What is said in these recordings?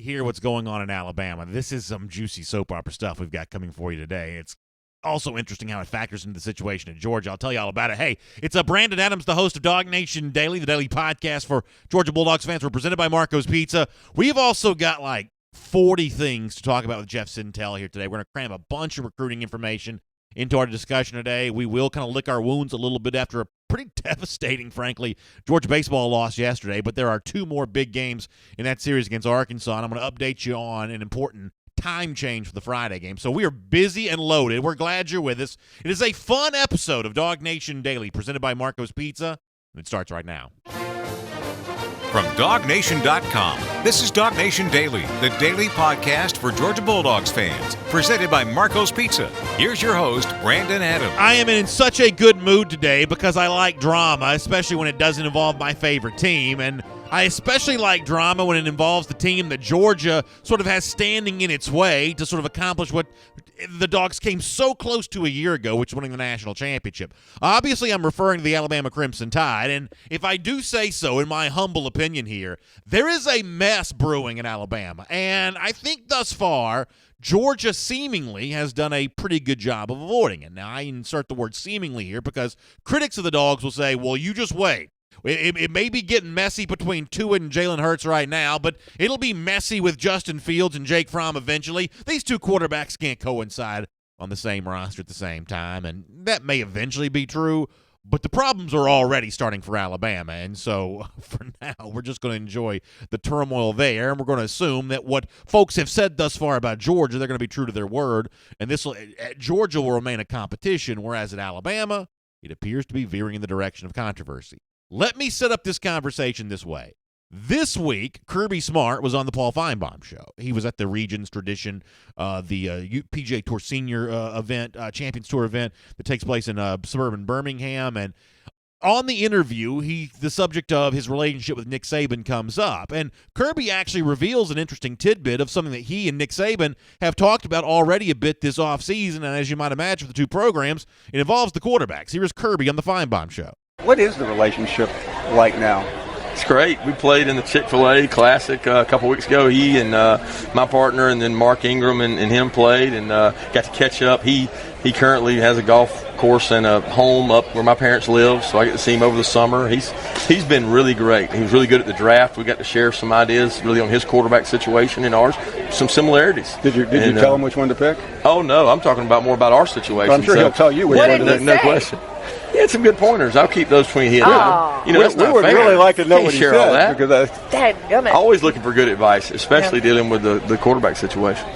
hear what's going on in Alabama. This is some juicy soap opera stuff we've got coming for you today. It's also interesting how it factors into the situation in Georgia. I'll tell you all about it. Hey, it's Brandon Adams, the host of DawgNation Daily, the daily podcast for Georgia Bulldogs fans. We're presented by Marco's Pizza. We've also got like 40 things to talk about with Jeff Sintel here today. We're going to cram a bunch of recruiting information into our discussion today. We will kind of lick our wounds a little bit after a pretty devastating, frankly, Georgia baseball loss yesterday, but there are two more big games in that series against Arkansas, and I'm going to update you on an important time change for the Friday game. So we are busy and loaded. We're glad you're with us. It is a fun episode of DawgNation Daily, presented by Marco's Pizza, and it starts right now. From DawgNation.com, this is DawgNation Daily, the daily podcast for Georgia Bulldogs fans, presented by Marco's Pizza. Here's your host, Brandon Adams. I am in such a good mood today because I like drama, especially when it doesn't involve my favorite team, and I especially like drama when it involves the team that Georgia sort of has standing in its way to sort of accomplish what the Dogs came so close to a year ago, which is winning the national championship. Obviously, I'm referring to the Alabama Crimson Tide, and if I do say so, in my humble opinion here, there is a mess brewing in Alabama, and I think thus far, Georgia seemingly has done a pretty good job of avoiding it. Now, I insert the word seemingly here because critics of the Dogs will say, well, you just wait. It may be getting messy between Tua and Jalen Hurts right now, but it'll be messy with Justin Fields and Jake Fromm eventually. These two quarterbacks can't coincide on the same roster at the same time, and that may eventually be true, but the problems are already starting for Alabama, and so for now we're just going to enjoy the turmoil there, and we're going to assume that what folks have said thus far about Georgia, they're going to be true to their word, and Georgia will remain a competition, whereas at Alabama, it appears to be veering in the direction of controversy. Let me set up this conversation this way. This week, Kirby Smart was on the Paul Feinbaum show. He was at the Regions Tradition, the PGA Tour Senior event, Champions Tour event that takes place in suburban Birmingham. And on the interview, the subject of his relationship with Nick Saban comes up. And Kirby actually reveals an interesting tidbit of something that he and Nick Saban have talked about already a bit this offseason. And as you might imagine, for the two programs, it involves the quarterbacks. Here is Kirby on the Feinbaum show. What is the relationship like now? It's great. We played in the Chick-fil-A Classic a couple weeks ago. He and my partner and then Mark Ingram and him played and got to catch up. He currently has a golf course and a home up where my parents live, so I get to see him over the summer. He's been really great. He was really good at the draft. We got to share some ideas really on his quarterback situation and ours, some similarities. Did you tell him which one to pick? Oh, no. I'm talking about more about our situation. Well, I'm sure he'll tell you which one to pick. No question. He had some good pointers. I'll keep those between his. We would really like to know what he share said. All that. Because always looking for good advice, especially dealing with the quarterback situation.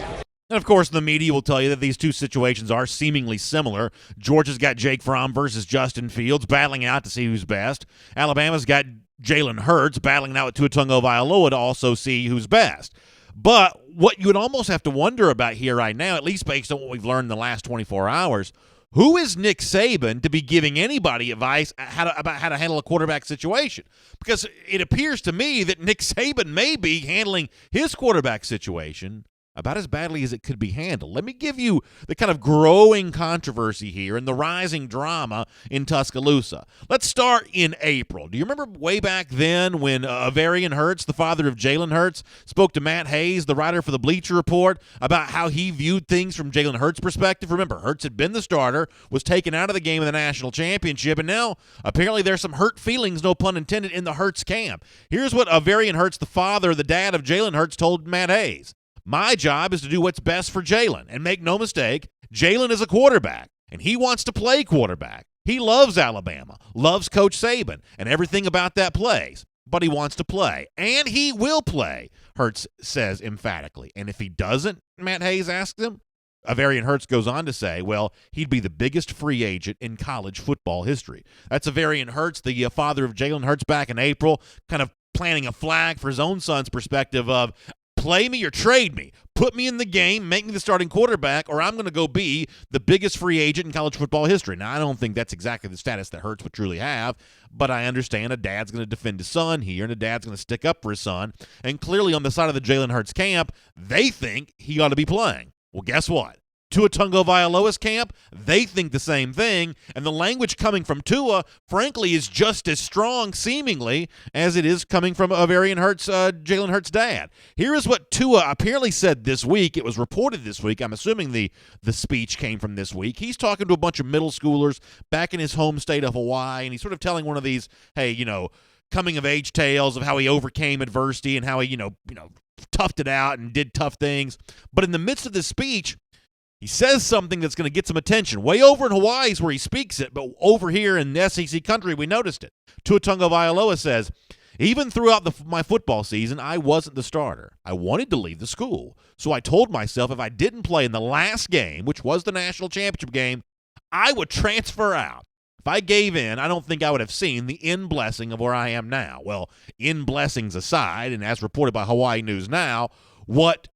And, of course, the media will tell you that these two situations are seemingly similar. Georgia's got Jake Fromm versus Justin Fields battling out to see who's best. Alabama's got Jalen Hurts battling out with Tua Tagovailoa to also see who's best. But what you would almost have to wonder about here right now, at least based on what we've learned in the last 24 hours, who is Nick Saban to be giving anybody advice about how to handle a quarterback situation? Because it appears to me that Nick Saban may be handling his quarterback situation about as badly as it could be handled. Let me give you the kind of growing controversy here and the rising drama in Tuscaloosa. Let's start in April. Do you remember way back then when Averian Hurts, the father of Jalen Hurts, spoke to Matt Hayes, the writer for the Bleacher Report, about how he viewed things from Jalen Hurts' perspective? Remember, Hurts had been the starter, was taken out of the game in the national championship, and now apparently there's some hurt feelings, no pun intended, in the Hurts camp. Here's what Averian Hurts, the father, the dad of Jalen Hurts, told Matt Hayes. My job is to do what's best for Jalen. And make no mistake, Jalen is a quarterback, and he wants to play quarterback. He loves Alabama, loves Coach Saban, and everything about that plays. But he wants to play, and he will play, Hurts says emphatically. And if he doesn't, Matt Hayes asks him, Averian Hurts goes on to say, well, he'd be the biggest free agent in college football history. That's Averian Hurts, the father of Jalen Hurts, back in April, kind of planting a flag for his own son's perspective of, play me or trade me. Put me in the game, make me the starting quarterback, or I'm going to go be the biggest free agent in college football history. Now, I don't think that's exactly the status that Hurts would truly have, but I understand a dad's going to defend his son here, and a dad's going to stick up for his son. And clearly on the side of the Jalen Hurts camp, they think he ought to be playing. Well, guess what? Tua Tagovailoa's camp, they think the same thing, and the language coming from Tua, frankly, is just as strong, seemingly, as it is coming from Jalen Hurts' dad. Here is what Tua apparently said this week. It was reported this week. I'm assuming the speech came from this week. He's talking to a bunch of middle schoolers back in his home state of Hawaii, and he's sort of telling one of these, hey, coming-of-age tales of how he overcame adversity and how he, toughed it out and did tough things. But in the midst of this speech, he says something that's going to get some attention. Way over in Hawaii is where he speaks it, but over here in SEC country, we noticed it. Tua Tagovailoa says, even throughout my football season, I wasn't the starter. I wanted to leave the school. So I told myself if I didn't play in the last game, which was the national championship game, I would transfer out. If I gave in, I don't think I would have seen the end blessing of where I am now. Well, end blessings aside, and as reported by Hawaii News Now, what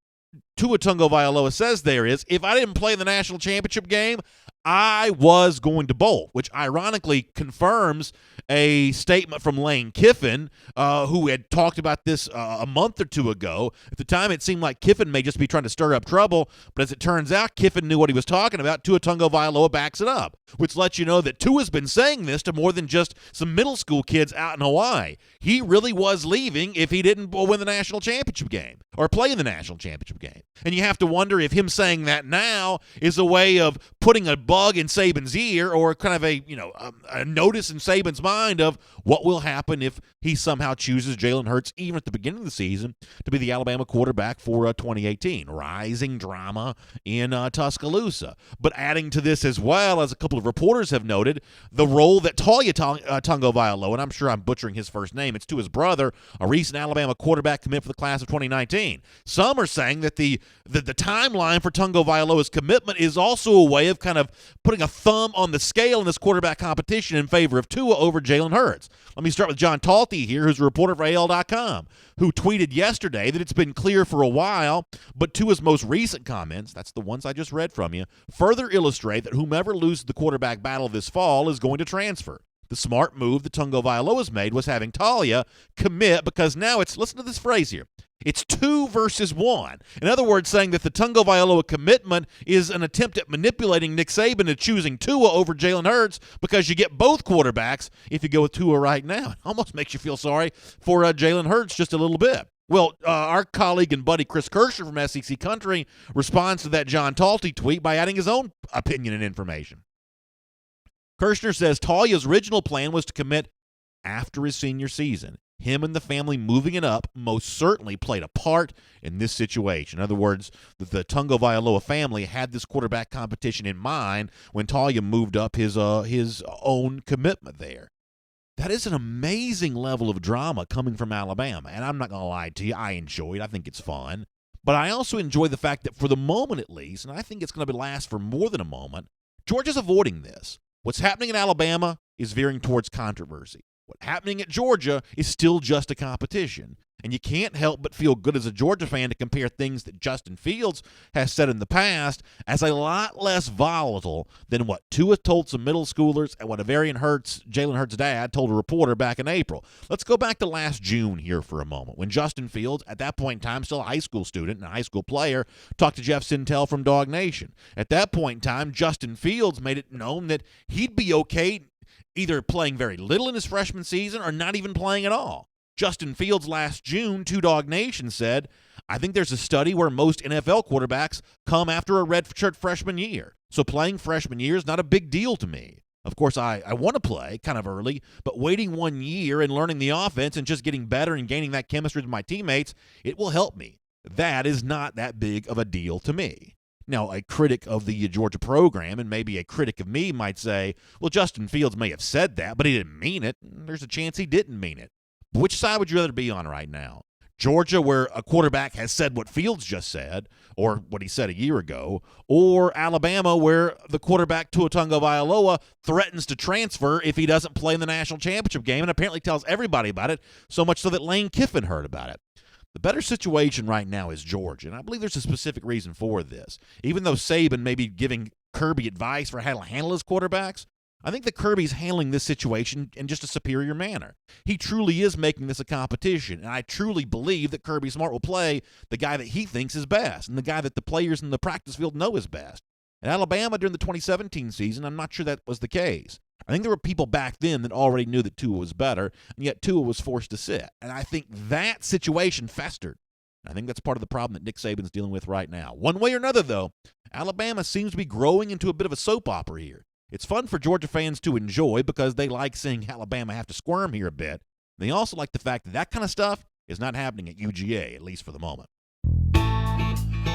Tua Tagovailoa says there is, if I didn't play in the national championship game, I was going to bolt, which ironically confirms a statement from Lane Kiffin, who had talked about this a month or two ago. At the time, it seemed like Kiffin may just be trying to stir up trouble, but as it turns out, Kiffin knew what he was talking about. Tua Tagovailoa backs it up, which lets you know that Tua's been saying this to more than just some middle school kids out in Hawaii. He really was leaving if he didn't win the national championship game or play in the national championship game. And you have to wonder if him saying that now is a way of putting a bug in Saban's ear, or kind of a notice in Saban's mind of what will happen if he somehow chooses Jalen Hurts, even at the beginning of the season, to be the Alabama quarterback for 2018. Rising drama in Tuscaloosa. But adding to this as well, as a couple of reporters have noted, the role that Taulia Tagovailoa, and I'm sure I'm butchering his first name, it's to his brother, a recent Alabama quarterback commit for the class of 2019. Some are saying that the timeline for Tagovailoa's commitment is also a way of kind of putting a thumb on the scale in this quarterback competition in favor of Tua over Jalen Hurts. Let me start with John Talty here, who's a reporter for AL.com, who tweeted yesterday that it's been clear for a while, but Tua's most recent comments, that's the ones I just read from you, further illustrate that whomever loses the quarterback battle this fall is going to transfer. The smart move that Tagovailoa's made was having Taulia commit, because now it's, listen to this phrase here, it's 2 versus 1. In other words, saying that the Tagovailoa commitment is an attempt at manipulating Nick Saban to choosing Tua over Jalen Hurts, because you get both quarterbacks if you go with Tua right now. It almost makes you feel sorry for Jalen Hurts just a little bit. Well, our colleague and buddy Chris Kirscher from SEC Country responds to that John Talty tweet by adding his own opinion and information. Kirshner says Taulia's original plan was to commit after his senior season. Him and the family moving it up most certainly played a part in this situation. In other words, the Tagovailoa family had this quarterback competition in mind when Taulia moved up his own commitment there. That is an amazing level of drama coming from Alabama, and I'm not going to lie to you, I enjoy it. I think it's fun. But I also enjoy the fact that for the moment at least, and I think it's going to last for more than a moment, Georgia's avoiding this. What's happening in Alabama is veering towards controversy. What's happening at Georgia is still just a competition. And you can't help but feel good as a Georgia fan to compare things that Justin Fields has said in the past as a lot less volatile than what Tua told some middle schoolers and what Jalen Hurts' dad told a reporter back in April. Let's go back to last June here for a moment, when Justin Fields, at that point in time still a high school student and a high school player, talked to Jeff Sintel from DawgNation. At that point in time, Justin Fields made it known that he'd be okay either playing very little in his freshman season or not even playing at all. Justin Fields last June to DawgNation said, I think there's a study where most NFL quarterbacks come after a redshirt freshman year. So playing freshman year is not a big deal to me. Of course, I want to play kind of early, but waiting 1 year and learning the offense and just getting better and gaining that chemistry with my teammates, it will help me. That is not that big of a deal to me. Now, a critic of the Georgia program and maybe a critic of me might say, well, Justin Fields may have said that, but he didn't mean it. There's a chance he didn't mean it. Which side would you rather be on right now? Georgia, where a quarterback has said what Fields just said, or what he said a year ago, or Alabama, where the quarterback Tua Tagovailoa threatens to transfer if he doesn't play in the national championship game and apparently tells everybody about it, so much so that Lane Kiffin heard about it. The better situation right now is Georgia, and I believe there's a specific reason for this. Even though Saban may be giving Kirby advice for how to handle his quarterbacks, I think that Kirby's handling this situation in just a superior manner. He truly is making this a competition, and I truly believe that Kirby Smart will play the guy that he thinks is best and the guy that the players in the practice field know is best. At Alabama during the 2017 season, I'm not sure that was the case. I think there were people back then that already knew that Tua was better, and yet Tua was forced to sit. And I think that situation festered. I think that's part of the problem that Nick Saban's dealing with right now. One way or another, though, Alabama seems to be growing into a bit of a soap opera here. It's fun for Georgia fans to enjoy because they like seeing Alabama have to squirm here a bit. They also like the fact that that kind of stuff is not happening at UGA, at least for the moment.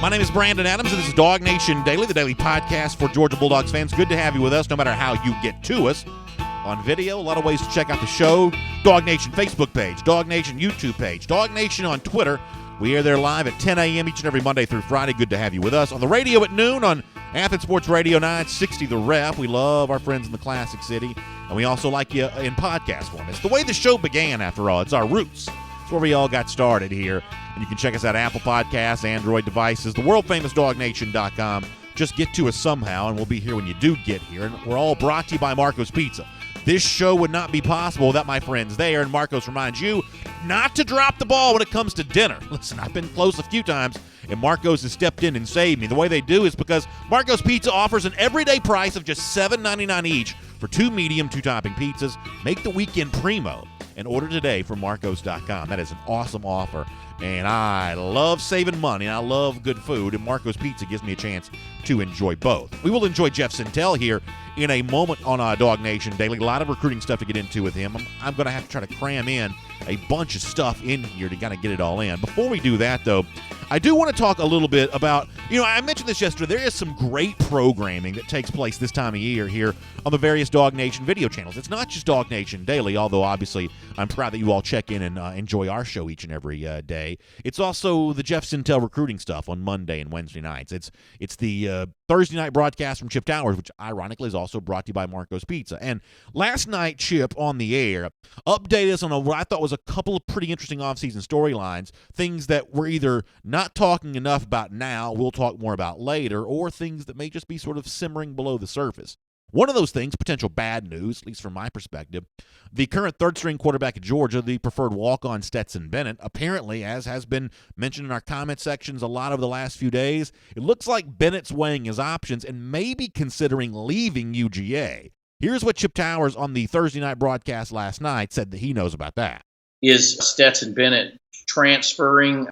My name is Brandon Adams, and this is DawgNation Daily, the daily podcast for Georgia Bulldogs fans. Good to have you with us, no matter how you get to us. On video, a lot of ways to check out the show. DawgNation Facebook page, DawgNation YouTube page, DawgNation on Twitter. We are there live at 10 a.m. each and every Monday through Friday. Good to have you with us. On the radio at noon on Athens Sports Radio 960 The Ref. We love our friends in the Classic City, and we also like you in podcast form. It's the way the show began, after all. It's our roots. It's where we all got started here. And you can check us out Apple Podcasts, Android devices, the world-famous DawgNation.com. Just get to us somehow, and we'll be here when you do get here. And we're all brought to you by Marco's Pizza. This show would not be possible without my friends there, and Marcos reminds you not to drop the ball when it comes to dinner. Listen, I've been close a few times, and Marcos has stepped in and saved me. The way they do is because Marco's Pizza offers an everyday price of just $7.99 each for 2 medium, 2-topping pizzas. Make the weekend primo and order today from Marcos.com. That is an awesome offer, and I love saving money, and I love good food, and Marco's Pizza gives me a chance to enjoy both. We will enjoy Jeff Sintel here in a moment on DawgNation Daily. A lot of recruiting stuff to get into with him. I'm going to have to try to cram in a bunch of stuff in here to kind of get it all in. Before we do that, though, I do want to talk a little bit about, I mentioned this yesterday, there is some great programming that takes place this time of year here on the various DawgNation video channels. It's not just DawgNation Daily, although obviously I'm proud that you all check in and enjoy our show each and every day. It's also the Jeff Sintel recruiting stuff on Monday and Wednesday nights. It's the Thursday night broadcast from Chip Towers, which ironically is also brought to you by Marco's Pizza. And last night, Chip on the air updated us on what I thought was a couple of pretty interesting offseason storylines, things that we're either not talking enough about now, we'll talk more about later, or things that may just be sort of simmering below the surface. One of those things, potential bad news, at least from my perspective, the current third-string quarterback at Georgia, the preferred walk-on Stetson Bennett, apparently, as has been mentioned in our comment sections a lot over the last few days, it looks like Bennett's weighing his options and maybe considering leaving UGA. Here's what Chip Towers on the Thursday night broadcast last night said that he knows about that. Is Stetson Bennett transferring?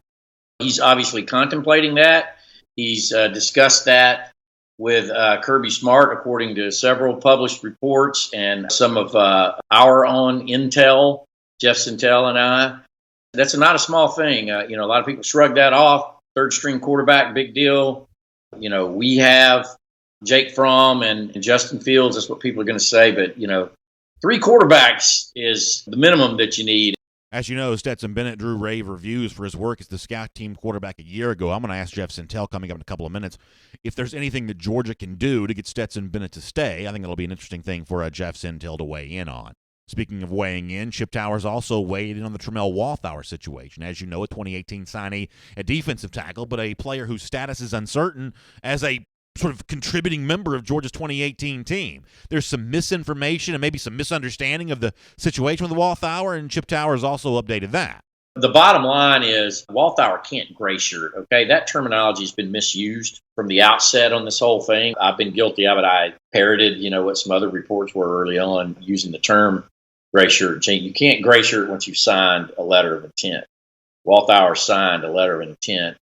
He's obviously contemplating that. He's discussed that with Kirby Smart, according to several published reports and some of our own intel, Jeff Sintel and I. That's not a small thing. A lot of people shrug that off. Third-string quarterback, big deal. We have Jake Fromm and Justin Fields. That's what people are going to say. But, 3 quarterbacks is the minimum that you need. As you know, Stetson Bennett drew rave reviews for his work as the scout team quarterback a year ago. I'm going to ask Jeff Sintel coming up in a couple of minutes if there's anything that Georgia can do to get Stetson Bennett to stay. I think it'll be an interesting thing for Jeff Sintel to weigh in on. Speaking of weighing in, Chip Towers also weighed in on the Tramel Walthour situation. As you know, a 2018 signee, a defensive tackle, but a player whose status is uncertain as a sort of contributing member of Georgia's 2018 team. There's some misinformation and maybe some misunderstanding of the situation with Walthour, and Chip Towers also updated that. The bottom line is Walthour can't gray shirt, okay? That terminology has been misused from the outset on this whole thing. I've been guilty of it. I parroted, what some other reports were early on using the term gray shirt. You can't gray shirt once you've signed a letter of intent. Walthour signed a letter of intent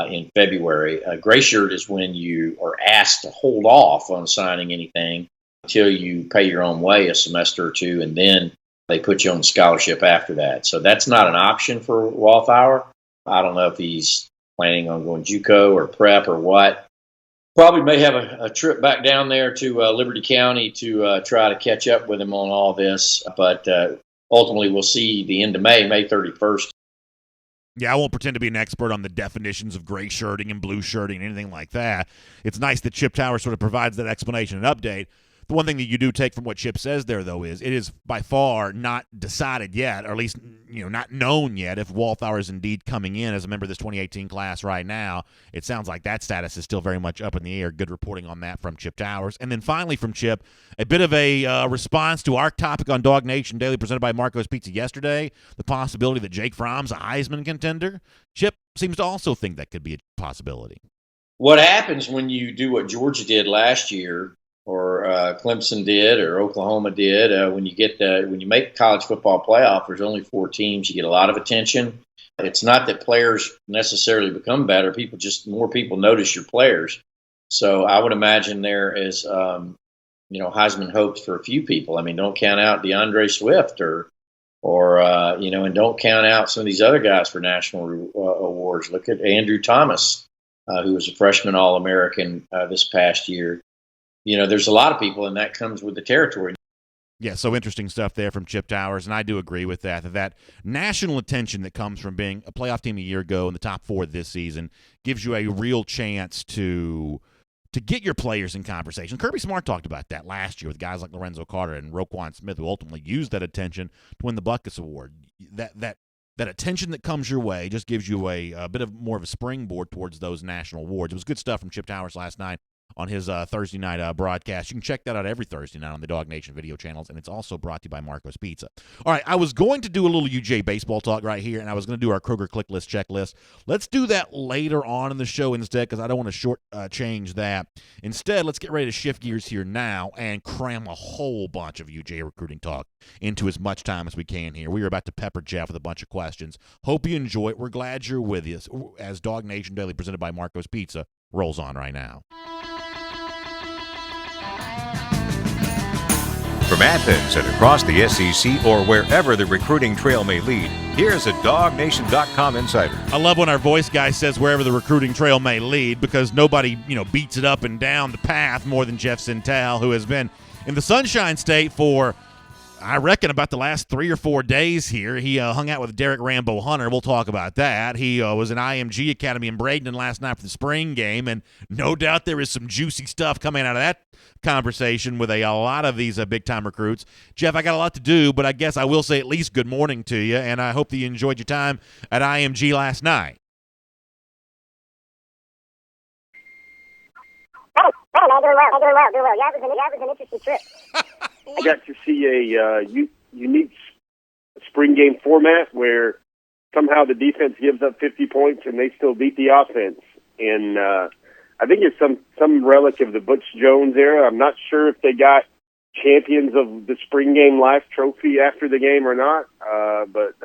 in February. Gray shirt is when you are asked to hold off on signing anything until you pay your own way a semester or two, and then they put you on scholarship after that. So that's not an option for Walthour. I don't know if he's planning on going JUCO or prep or what. Probably may have a trip back down there to Liberty County to try to catch up with him on all this. But ultimately, we'll see the end of May 31st. Yeah, I won't pretend to be an expert on the definitions of gray shirting and blue shirting and anything like that. It's nice that Chip Towers sort of provides that explanation and update. The one thing that you do take from what Chip says there, though, is it is by far not decided yet, or at least not known yet, if Walthour is indeed coming in as a member of this 2018 class right now. It sounds like that status is still very much up in the air. Good reporting on that from Chip Towers. And then finally from Chip, a bit of a response to our topic on DawgNation Daily presented by Marco's Pizza yesterday, the possibility that Jake Fromm's a Heisman contender. Chip seems to also think that could be a possibility. What happens when you do what Georgia did last year, or Clemson did, or Oklahoma did? When you make college football playoff, there's only 4 teams. You get a lot of attention. It's not that players necessarily become better. More people notice your players. So I would imagine there is, Heisman hopes for a few people. I mean, don't count out DeAndre Swift or and don't count out some of these other guys for national awards. Look at Andrew Thomas, who was a freshman All-American this past year. There's a lot of people, and that comes with the territory. Yeah, so interesting stuff there from Chip Towers, and I do agree with that national attention that comes from being a playoff team a year ago in the top 4 this season gives you a real chance to get your players in conversation. Kirby Smart talked about that last year with guys like Lorenzo Carter and Roquan Smith, who ultimately used that attention to win the Butkus Award. That attention that comes your way just gives you a bit of more of a springboard towards those national awards. It was good stuff from Chip Towers last night on his Thursday night broadcast. You can check that out every Thursday night on the DawgNation video channels, and it's also brought to you by Marco's Pizza. All right, I was going to do a little UJ baseball talk right here, and I was going to do our Kroger Click List checklist. Let's do that later on in the show instead, because I don't want to change that. Instead, let's get ready to shift gears here now and cram a whole bunch of UJ recruiting talk into as much time as we can here. We are about to pepper Jeff with a bunch of questions. Hope you enjoy it. We're glad you're with us as DawgNation Daily, presented by Marco's Pizza, rolls on right now. From Athens and across the SEC or wherever the recruiting trail may lead, here's a DawgNation.com insider. I love when our voice guy says wherever the recruiting trail may lead, because nobody, beats it up and down the path more than Jeff Sintel, who has been in the Sunshine State for, I reckon, about the last 3 or 4 days here. He hung out with Derrick Rambo Hunter. We'll talk about that. He was in IMG Academy in Bradenton last night for the spring game, and no doubt there is some juicy stuff coming out of that conversation with a lot of these big-time recruits. Jeff, I got a lot to do, but I guess I will say at least good morning to you, and I hope that you enjoyed your time at IMG last night. Hey, man, doing well. Yeah, it was an interesting trip. I got to see a unique spring game format where somehow the defense gives up 50 points and they still beat the offense. And I think it's some relic of the Butch Jones era. I'm not sure if they got champions of the spring game life trophy after the game or not, but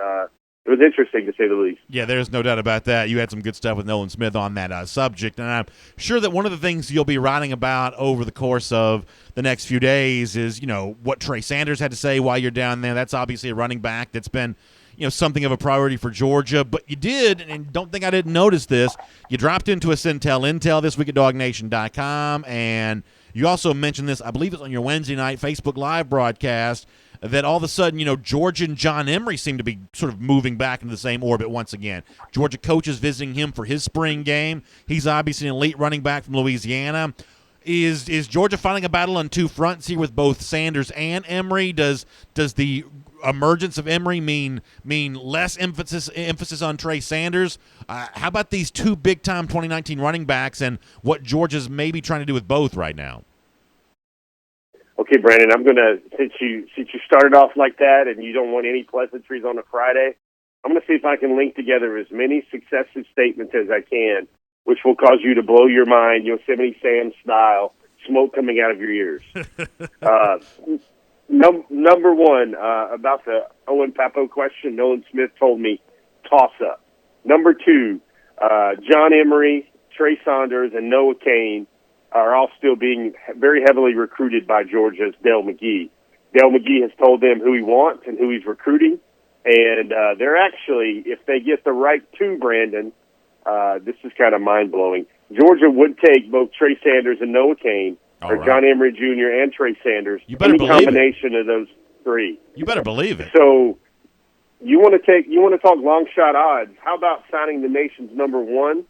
it was interesting, to say the least. Yeah, there's no doubt about that. You had some good stuff with Nolan Smith on that subject, and I'm sure that one of the things you'll be writing about over the course of the next few days is, what Trey Sanders had to say while you're down there. That's obviously a running back that's been, something of a priority for Georgia. But you did, and don't think I didn't notice this, you dropped into a Intel this week at DawgNation.com, and you also mentioned this, I believe it's on your Wednesday night Facebook Live broadcast, that all of a sudden, Georgia and John Emery seem to be sort of moving back into the same orbit once again. Georgia coaches visiting him for his spring game. He's obviously an elite running back from Louisiana. Is Georgia fighting a battle on 2 fronts here with both Sanders and Emery? Does the emergence of Emery mean less emphasis on Trey Sanders? How about these 2 big-time 2019 running backs and what Georgia's maybe trying to do with both right now? Okay, Brandon, I'm going to, since you started off like that and you don't want any pleasantries on a Friday, I'm going to see if I can link together as many successive statements as I can, which will cause you to blow your mind, Yosemite Sam style, smoke coming out of your ears. Number one, about the Owen Papo question, Nolan Smith told me, toss-up. Number 2, John Emery, Trey Sanders, and Noah Cain are all still being very heavily recruited by Georgia's Dale McGee. Dale McGee has told them who he wants and who he's recruiting, and they're actually, if they get the right 2, Brandon, this is kind of mind-blowing. Georgia would take both Trey Sanders and Noah Cain, or right, John Emery Jr. and Trey Sanders, any combination of those 3. You better believe it. So you want to talk long shot odds. How about signing the nation's number 1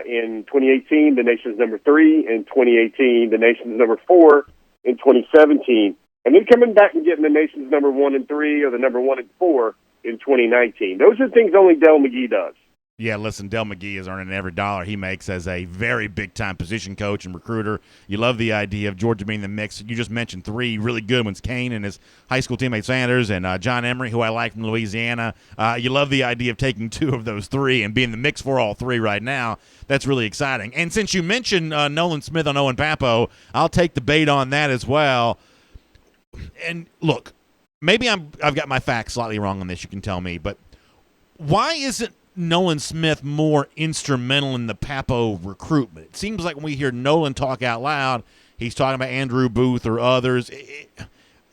in 2018, the nation's number 3 in 2018, the nation's number 4 in 2017, and then coming back and getting the nation's number 1 and 3 or the number 1 and 4 in 2019. Those are things only Dale McGee does. Yeah, listen, Del McGee is earning every dollar he makes as a very big-time position coach and recruiter. You love the idea of Georgia being in the mix. You just mentioned three really good ones, Kane and his high school teammate Sanders, and John Emery, who I like from Louisiana. You love the idea of taking two of those three and being in the mix for all three right now. That's really exciting. And since you mentioned Nolan Smith on Owen Papo, I'll take the bait on that as well. And look, maybe I've got my facts slightly wrong on this. You can tell me, but why isn't Nolan Smith more instrumental in the Papo recruitment? It seems like when we hear Nolan talk out loud, he's talking about Andrew Booth or others.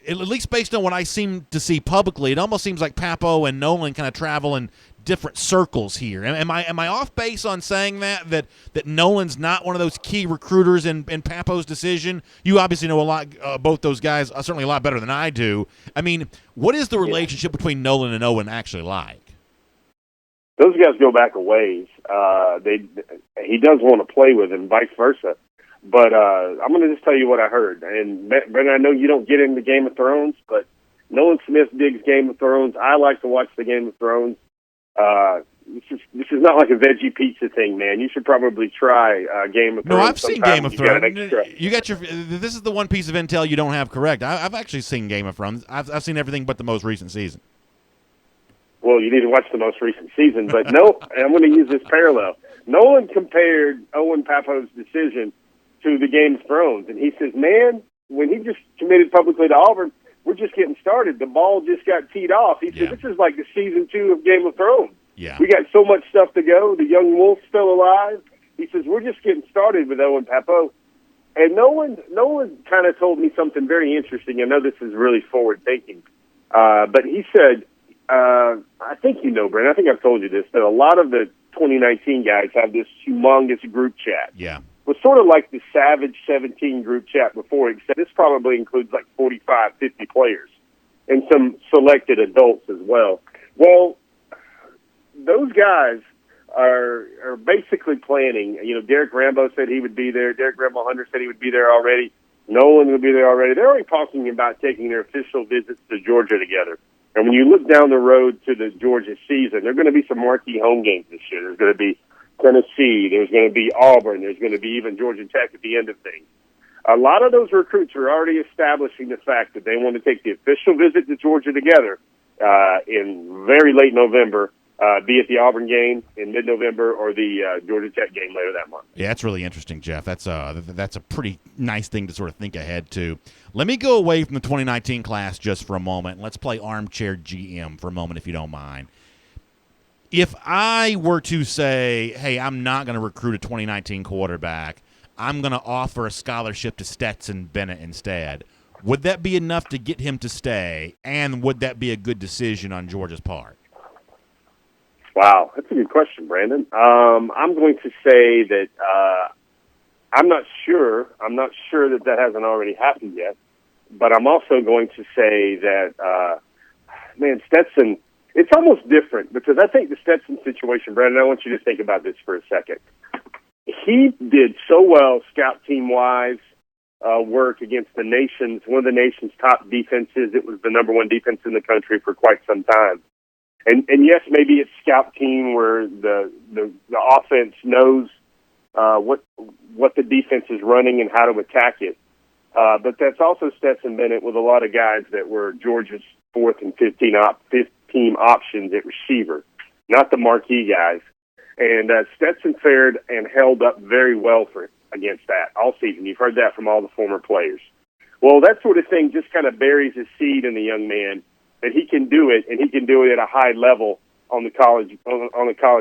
At least based on what I seem to see publicly, it almost seems like Papo and Nolan kind of travel in different circles here. Am I off base on saying that Nolan's not one of those key recruiters in Papo's decision? You obviously know a lot, both those guys, certainly a lot better than I do. I mean, what is the relationship between Nolan and Owen actually like? Those guys go back a ways. He does want to play with him, vice versa. But I'm going to just tell you what I heard. And Brandon, I know you don't get into Game of Thrones, but Nolan Smith digs Game of Thrones. I like to watch the Game of Thrones. This is not like a veggie pizza thing, man. You should probably try Game of Thrones. No, I've seen Game of Thrones. You got your. This is the one piece of intel you don't have correct. I've actually seen Game of Thrones. I've seen everything but the most recent season. Well, you need to watch the most recent season. But no, I'm going to use this parallel. Nolan compared Owen Papo's decision to the Game of Thrones, and he says, man, when he just committed publicly to Auburn, we're just getting started. The ball just got teed off. He said, this is like the season 2 of Game of Thrones. Yeah. We got so much stuff to go. The young wolf's still alive. He says, we're just getting started with Owen Papo. And Nolan kind of told me something very interesting. I know this is really forward-thinking. But he said, I think you know, Brent, I think I've told you this, that a lot of the 2019 guys have this humongous group chat. Yeah. It was sort of like the Savage 17 group chat before, except this probably includes like 45, 50 players and some selected adults as well. Well, those guys are basically planning. You know, Derek Rambo said he would be there. Derek Rambo Hunter said he would be there already. Nolan would be there already. They're already talking about taking their official visits to Georgia together. And when you look down the road to the Georgia season, there are going to be some marquee home games this year. There's going to be Tennessee. There's going to be Auburn. There's going to be even Georgia Tech at the end of things. A lot of those recruits are already establishing the fact that they want to take the official visit to Georgia together in very late November, be it the Auburn game in mid-November or the Georgia Tech game later that month. Yeah, that's really interesting, Jeff. That's a pretty nice thing to sort of think ahead to. Let me go away from the 2019 class just for a moment. Let's play armchair GM for a moment, if you don't mind. If I were to say, hey, I'm not going to recruit a 2019 quarterback, I'm going to offer a scholarship to Stetson Bennett instead, would that be enough to get him to stay, and would that be a good decision on Georgia's part? Wow, that's a good question, Brandon. I'm going to say that I'm not sure. I'm not sure that hasn't already happened yet. But I'm also going to say that, Stetson, it's almost different because I think the Stetson situation, Brandon, I want you to think about this for a second. He did so well scout team-wise work against one of the nation's top defenses. It was the number one defense in the country for quite some time. And yes, maybe it's scout team where the offense knows what the defense is running and how to attack it. But that's also Stetson Bennett with a lot of guys that were Georgia's 4th and 5th team options at receiver, not the marquee guys. And Stetson fared and held up very well against that all season. You've heard that from all the former players. Well, that sort of thing just kind of buries his seed in the young man that he can do it, and he can do it at a high level on the college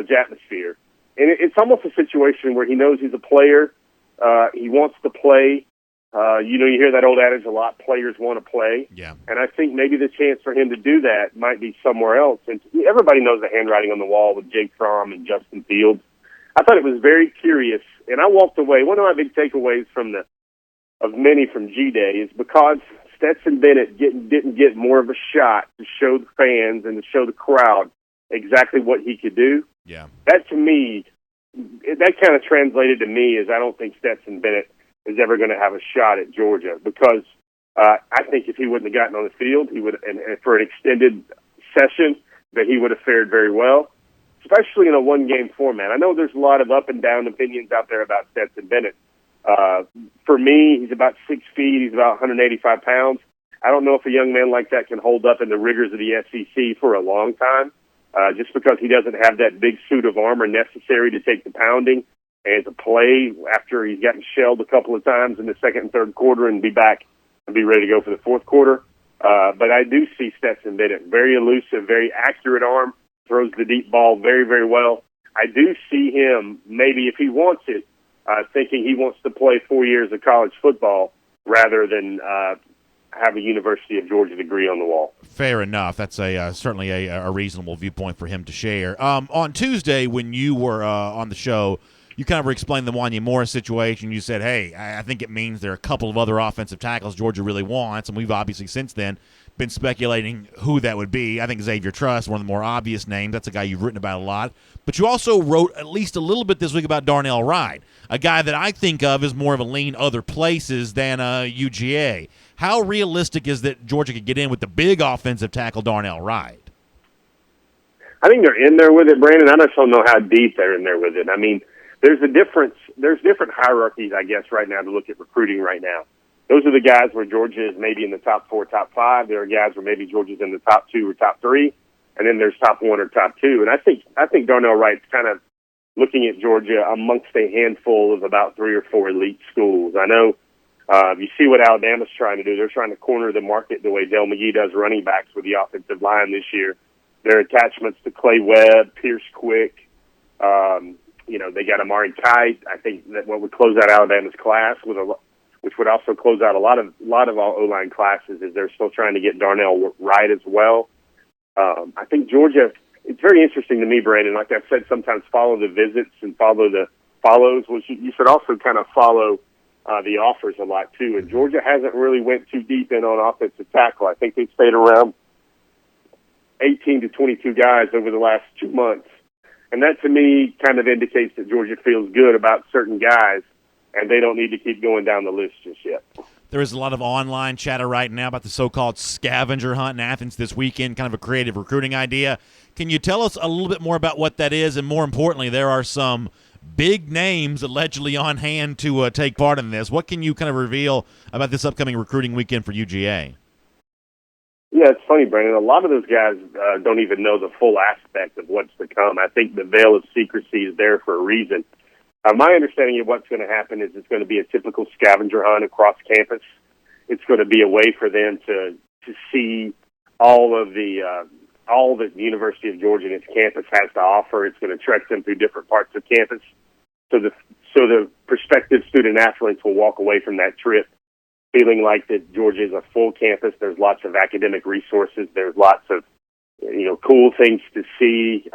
atmosphere. And it's almost a situation where he knows he's a player. He wants to play. You hear that old adage a lot, players want to play. Yeah. And I think maybe the chance for him to do that might be somewhere else. And everybody knows the handwriting on the wall with Jake Fromm and Justin Fields. I thought it was very curious, and I walked away. One of my big takeaways of many from G-Day is because Stetson Bennett didn't get more of a shot to show the fans and to show the crowd exactly what he could do. Yeah. That, to me, that kind of translated to me as I don't think Stetson Bennett is ever going to have a shot at Georgia because I think if he wouldn't have gotten on the field, he would, and for an extended session, that he would have fared very well. especially in a one-game format. I know there's a lot of up and down opinions out there about Stetson Bennett. For me, he's about 6 feet. He's about 185 pounds. I don't know if a young man like that can hold up in the rigors of the SEC for a long time, just because he doesn't have that big suit of armor necessary to take the pounding and to play after he's gotten shelled a couple of times in the second and third quarter and be back and be ready to go for the fourth quarter. But I do see Stetson Bennett, very elusive, very accurate arm, throws the deep ball very, very well. I do see him, maybe if he wants it, thinking he wants to play 4 years of college football rather than have a University of Georgia degree on the wall. Fair enough. That's certainly a reasonable viewpoint for him to share. On Tuesday, when you were on the show, you kind of explained the Wanya Morris situation. You said, hey, I think it means there are a couple of other offensive tackles Georgia really wants, and we've obviously since then been speculating who that would be. I think Xavier Truss, one of the more obvious names. That's a guy you've written about a lot. But you also wrote at least a little bit this week about Darnell Wright, a guy that I think of as more of a lean other places than UGA. How realistic is that Georgia could get in with the big offensive tackle Darnell Wright? I think they're in there with it, Brandon. I just don't know how deep they're in there with it. I mean, there's a difference. There's different hierarchies, I guess, right now to look at recruiting right now. Those are the guys where Georgia is maybe in the top 4, top 5. There are guys where maybe Georgia's in the top 2 or top 3, and then there's top 1 or top 2. And I think Darnell Wright's kind of looking at Georgia amongst a handful of about 3 or 4 elite schools. I know you see what Alabama's trying to do. They're trying to corner the market the way Dale McGee does running backs with the offensive line this year. Their attachments to Clay Webb, Pierce Quick, they got Amari Kite. I think that what would close out Alabama's class which would also close out a lot of all O-line classes, is they're still trying to get Darnell Wright as well. I think Georgia, it's very interesting to me, Brandon. Like I've said, sometimes follow the visits and follow the follows. Which you should also kind of follow the offers a lot too. And Georgia hasn't really went too deep in on offensive tackle. I think they've stayed around 18 to 22 guys over the last 2 months. And that, to me, kind of indicates that Georgia feels good about certain guys, and they don't need to keep going down the list just yet. There is a lot of online chatter right now about the so-called scavenger hunt in Athens this weekend, kind of a creative recruiting idea. Can you tell us a little bit more about what that is? And more importantly, there are some big names allegedly on hand to take part in this. What can you kind of reveal about this upcoming recruiting weekend for UGA? Yeah, it's funny, Brandon. A lot of those guys don't even know the full aspect of what's to come. I think the veil of secrecy is there for a reason. My understanding of what's going to happen is it's going to be a typical scavenger hunt across campus. It's going to be a way for them to see all that the University of Georgia and its campus has to offer. It's going to trek them through different parts of campus. So the prospective student athletes will walk away from that trip feeling like that Georgia is a full campus. There's lots of academic resources. There's lots of, cool things to see.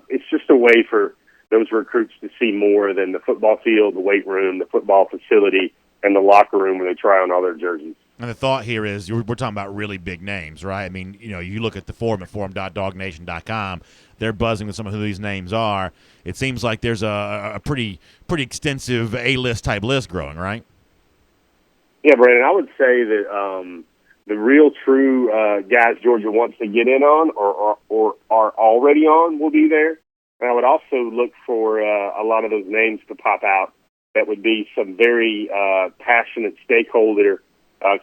It's just a way for those recruits to see more than the football field, the weight room, the football facility, and the locker room where they try on all their jerseys. And the thought here is we're talking about really big names, right? I mean, you look at the forum at forum.DawgNation.com. They're buzzing with some of who these names are. It seems like there's a pretty extensive A-list type list growing, right? Yeah, Brandon, I would say that the real true guys Georgia wants to get in on or are already on will be there. And I would also look for a lot of those names to pop out that would be some very passionate stakeholder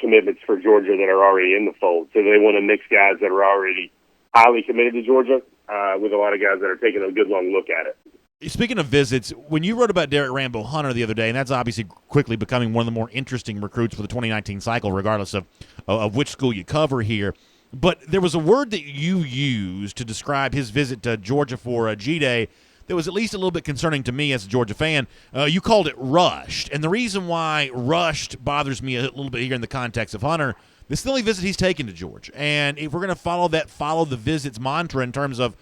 commitments for Georgia that are already in the fold. So they want to mix guys that are already highly committed to Georgia with a lot of guys that are taking a good long look at it. Speaking of visits, when you wrote about Derrick Hunter the other day, and that's obviously quickly becoming one of the more interesting recruits for the 2019 cycle, regardless of which school you cover here, but there was a word that you used to describe his visit to Georgia for G-Day that was at least a little bit concerning to me as a Georgia fan. You called it rushed, and the reason why rushed bothers me a little bit here in the context of Hunter, this is the only visit he's taken to Georgia, and if we're going to follow the visits mantra in terms of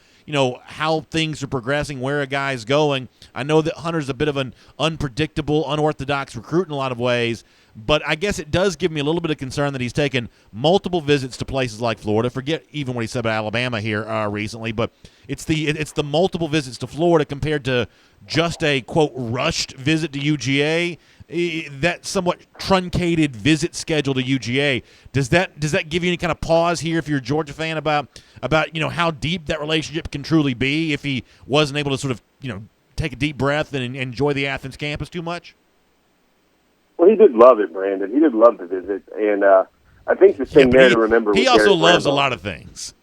how things are progressing, where a guy's going. I know that Hunter's a bit of an unpredictable, unorthodox recruit in a lot of ways, but I guess it does give me a little bit of concern that he's taken multiple visits to places like Florida. Forget even what he said about Alabama here recently, but it's the multiple visits to Florida compared to just a, quote, rushed visit to UGA that somewhat truncated visit schedule to UGA, does that give you any kind of pause here if you're a Georgia fan about how deep that relationship can truly be if he wasn't able to sort of take a deep breath and enjoy the Athens campus too much? Well, he did love it, Brandon. He did love the visit, and I think the thing to remember. He also loves a lot of things.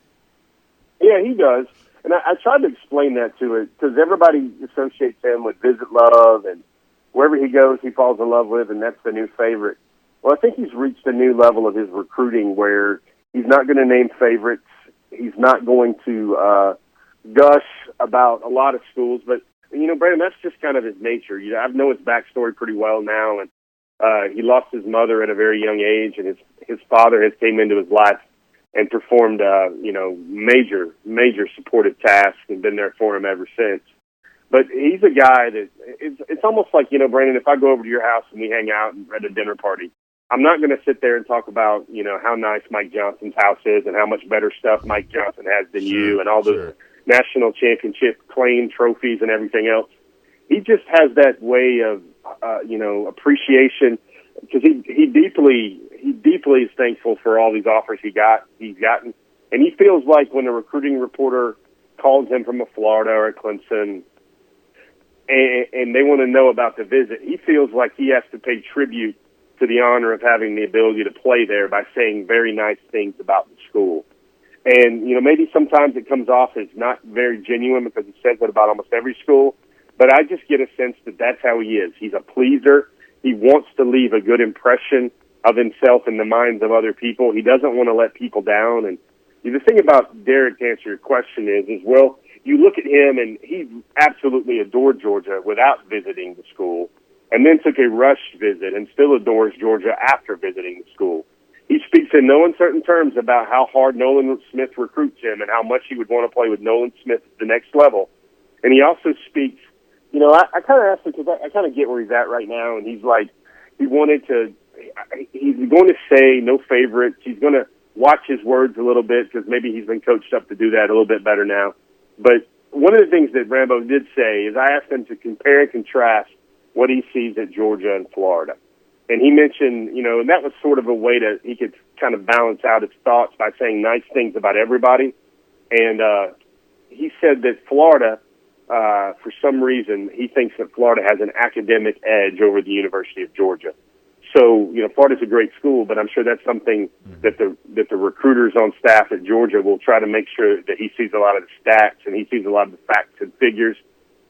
Yeah, he does, and I tried to explain that to it because everybody associates him with visit love, and wherever he goes, he falls in love with, and that's the new favorite. Well, I think he's reached a new level of his recruiting where he's not going to name favorites. He's not going to gush about a lot of schools, but Brandon, that's just kind of his nature. I know his backstory pretty well now, and he lost his mother at a very young age, and his father has came into his life and performed, major supportive tasks and been there for him ever since. But he's a guy that it's almost like, Brandon, if I go over to your house and we hang out at a dinner party, I'm not going to sit there and talk about, how nice Mike Johnson's house is and how much better stuff Mike Johnson has than you and all the national championship claim trophies and everything else. He just has that way of, appreciation because he deeply is thankful for all these offers he's gotten. And he feels like when a recruiting reporter calls him from a Florida or a Clemson and they want to know about the visit, he feels like he has to pay tribute to the honor of having the ability to play there by saying very nice things about the school. And, maybe sometimes it comes off as not very genuine because he says it about almost every school, but I just get a sense that that's how he is. He's a pleaser. He wants to leave a good impression of himself in the minds of other people. He doesn't want to let people down. And the thing about Derrick, to answer your question, is you look at him and he absolutely adored Georgia without visiting the school, and then took a rushed visit and still adores Georgia after visiting the school. He speaks in no uncertain terms about how hard Nolan Smith recruits him and how much he would want to play with Nolan Smith at the next level. And he also speaks, I kind of asked him because I kind of get where he's at right now, and he's like, he's going to say no favorites. He's going to watch his words a little bit because maybe he's been coached up to do that a little bit better now. But one of the things that Rambo did say is I asked him to compare and contrast what he sees at Georgia and Florida. And he mentioned, and that was sort of a way he could kind of balance out his thoughts by saying nice things about everybody. And he said that Florida, for some reason, he thinks that Florida has an academic edge over the University of Georgia. So, Florida's a great school, but I'm sure that's something that the recruiters on staff at Georgia will try to make sure that he sees a lot of the stats and he sees a lot of the facts and figures.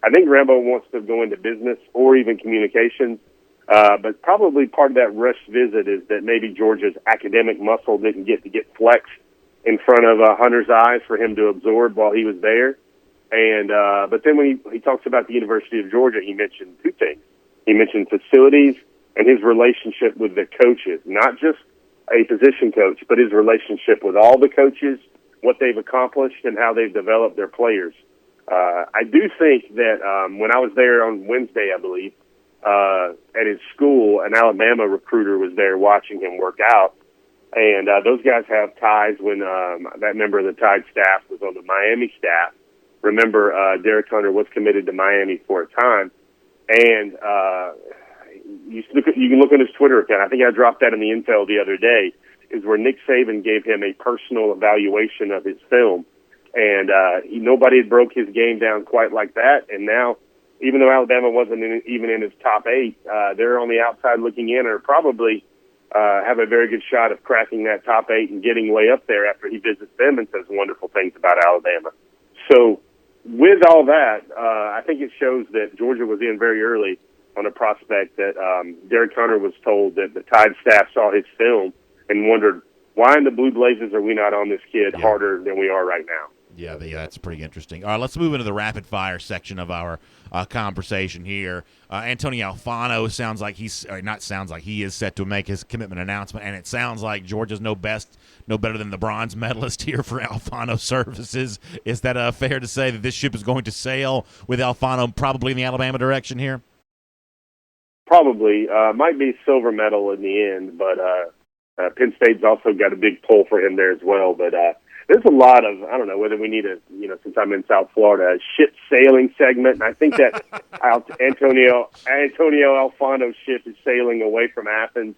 I think Rambo wants to go into business or even communications, but probably part of that rushed visit is that maybe Georgia's academic muscle didn't get flexed in front of Hunter's eyes for him to absorb while he was there. And but then when he talks about the University of Georgia, he mentioned two things. He mentioned facilities and his relationship with the coaches, not just a position coach, but his relationship with all the coaches, what they've accomplished, and how they've developed their players. I do think that when I was there on Wednesday, I believe, at his school, an Alabama recruiter was there watching him work out. And those guys have ties when that member of the Tide staff was on the Miami staff. Remember, Derrick Hunter was committed to Miami for a time. And you can look on his Twitter account. I think I dropped that in the intel the other day, is where Nick Saban gave him a personal evaluation of his film. And nobody had broke his game down quite like that. And now, even though Alabama wasn't even in his top 8, they're on the outside looking in, or probably have a very good shot of cracking that top 8 and getting way up there after he visits them and says wonderful things about Alabama. So with all that, I think it shows that Georgia was in very early on a prospect that Derrick Hunter was told that the Tide staff saw his film and wondered, why in the Blue Blazes are we not on this kid harder than we are right now? Yeah, that's pretty interesting. All right, let's move into the rapid-fire section of our conversation here. Antonio Alfano he is set to make his commitment announcement, and it sounds like Georgia's no better than the bronze medalist here for Alfano services. Is that fair to say that this ship is going to sail with Alfano probably in the Alabama direction here? Probably. Might be silver medal in the end, but Penn State's also got a big pull for him there as well. But there's a lot of, I don't know whether we need since I'm in South Florida, a ship sailing segment. And I think that Antonio Alfano's ship is sailing away from Athens.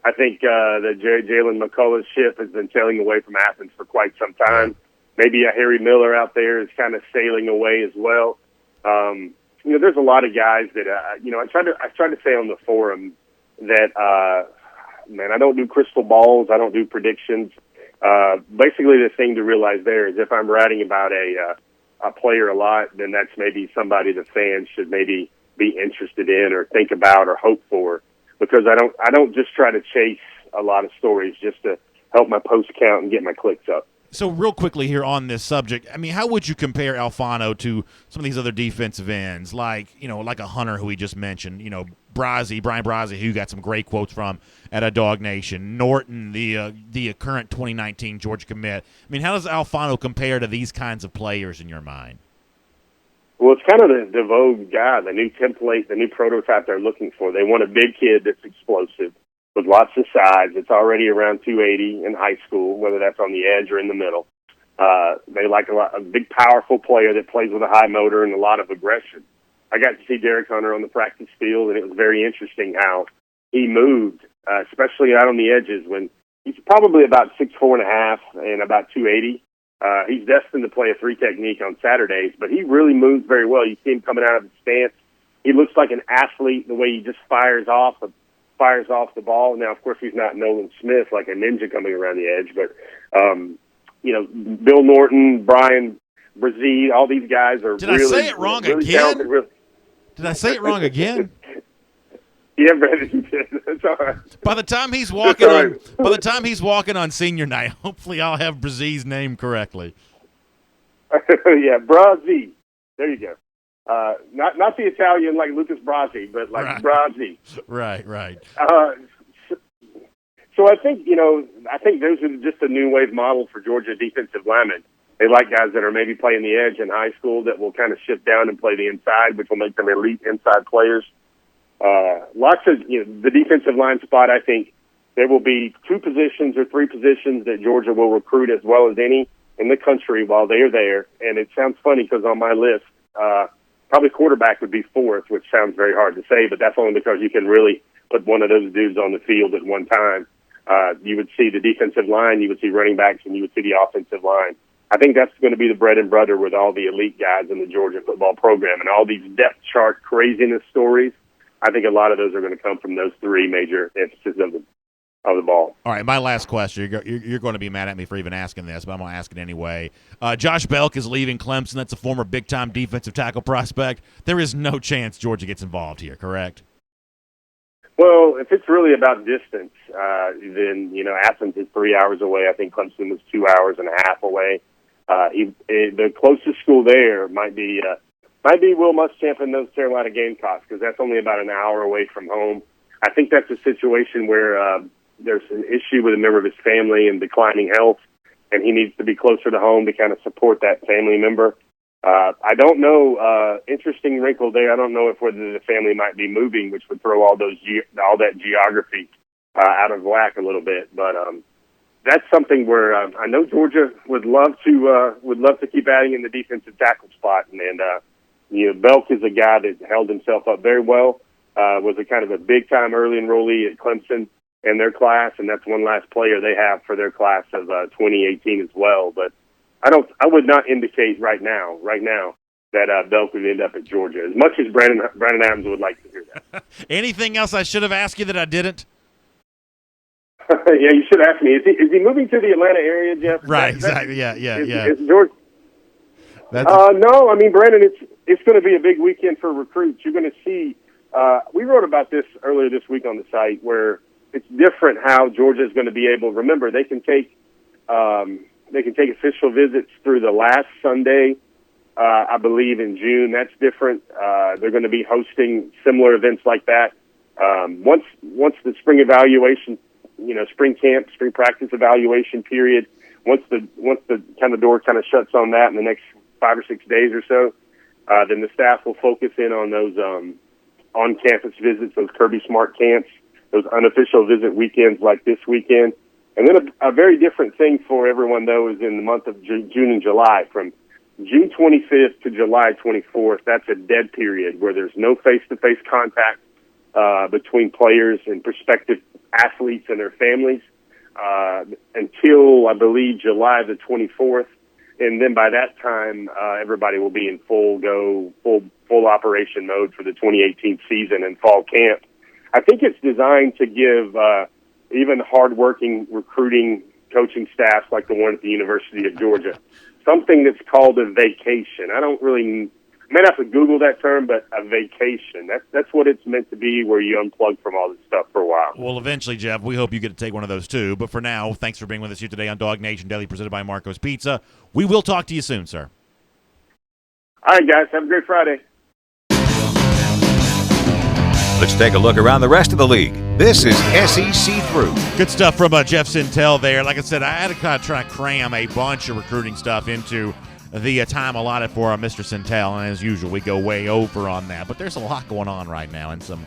I think that Jalen McCullough's ship has been sailing away from Athens for quite some time. Maybe a Harry Miller out there is kind of sailing away as well. There's a lot of guys that, I try to say on the forum that, I don't do crystal balls. I don't do predictions. Basically, the thing to realize there is if I'm writing about a player a lot, then that's maybe somebody the fans should maybe be interested in or think about or hope for, because I don't just try to chase a lot of stories just to help my post count and get my clicks up. So real quickly here on this subject, I mean, how would you compare Alfano to some of these other defensive ends, like a Hunter who we just mentioned, Brian Brazzi, who you got some great quotes from at a DawgNation, Norton, the current 2019 Georgia commit. I mean, how does Alfano compare to these kinds of players in your mind? Well, it's kind of the vogue guy, the new template, the new prototype they're looking for. They want a big kid that's explosive with lots of size. It's already around 280 in high school, whether that's on the edge or in the middle. They like a big, powerful player that plays with a high motor and a lot of aggression. I got to see Derrick Hunter on the practice field, and it was very interesting how he moved, especially out on the edges when he's probably about 6'4.5" and about 280. He's destined to play a 3 technique on Saturdays, but he really moves very well. You see him coming out of the stance. He looks like an athlete the way he just fires off the ball. Now, of course, he's not Nolan Smith like a ninja coming around the edge, but Bill Norton, Brian Brazzi, all these guys are Did I say it wrong really again? talented. Did I say it wrong again? Yeah, Brandon, you did. That's all right. By the time he's walking on senior night, hopefully I'll have Brazzi's name correctly. Yeah, Brazzi. There you go. Not the Italian like Lucas Brazzi, but like right. Brazzi. Right. So I think those are just a new wave model for Georgia defensive linemen. They like guys that are maybe playing the edge in high school that will kind of shift down and play the inside, which will make them elite inside players. Lots of the defensive line spot. I think there will be 2 positions or 3 positions that Georgia will recruit as well as any in the country while they are there. And it sounds funny because on my list, probably quarterback would be 4th, which sounds very hard to say, but that's only because you can really put one of those dudes on the field at one time. You would see the defensive line, you would see running backs, and you would see the offensive line. I think that's going to be the bread and butter with all the elite guys in the Georgia football program and all these depth chart craziness stories. I think a lot of those are going to come from those 3 major emphases of the ball. All right, my last question. You're going to be mad at me for even asking this, but I'm going to ask it anyway. Josh Belk is leaving Clemson. That's a former big-time defensive tackle prospect. There is no chance Georgia gets involved here, correct? Well, if it's really about distance, then, Athens is 3 hours away. I think Clemson was 2 hours and a half away. The closest school there might be Will Muschamp and those Carolina Gamecocks, because that's only about an hour away from home. I think that's a situation where there's an issue with a member of his family and declining health, and he needs to be closer to home to kind of support that family member. I don't know. Interesting wrinkle there. I don't know whether the family might be moving, which would throw all that geography out of whack a little bit. But that's something where I know Georgia would love to keep adding in the defensive tackle spot. And Belk is a guy that held himself up very well. Was a kind of a big time early enrollee at Clemson in their class, and that's one last player they have for their class of 2018 as well. But I would not indicate right now that Belk would end up at Georgia, as much as Brandon Adams would like to hear that. Anything else I should have asked you that I didn't? Yeah, you should ask me. Is he moving to the Atlanta area, Jeff? Right, exactly. Yeah. Is Georgia? No, I mean, Brandon, it's going to be a big weekend for recruits. You're going to see. We wrote about this earlier this week on the site, where it's different how Georgia is going to be able. Remember, they can take official visits through the last Sunday, I believe, in June. That's different. They're going to be hosting similar events like that. Once the spring evaluation, spring camp, spring practice evaluation period, once the kind of door kind of shuts on that in the next 5 or 6 days or so, then the staff will focus in on those on-campus visits, those Kirby Smart camps, those unofficial visit weekends like this weekend. And then a very different thing for everyone, though, is in the month of June and July. From June 25th to July 24th, that's a dead period where there's no face-to-face contact between players and prospective athletes and their families until, I believe, July the 24th. And then by that time, everybody will be in full operation mode for the 2018 season and fall camp. I think it's designed to give even hardworking recruiting coaching staffs like the one at the University of Georgia something that's called a vacation. I may have to Google that term, but a vacation. That's what it's meant to be, where you unplug from all this stuff for a while. Well, eventually, Jeff, we hope you get to take one of those too. But for now, thanks for being with us here today on DawgNation Daily, presented by Marco's Pizza. We will talk to you soon, sir. All right, guys. Have a great Friday. Let's take a look around the rest of the league. This is SEC Through. Good stuff from Jeff Sintel there. Like I said, I had to kind of try to cram a bunch of recruiting stuff into the time allotted for Mr. Sintel, and as usual, we go way over on that. But there's a lot going on right now, and some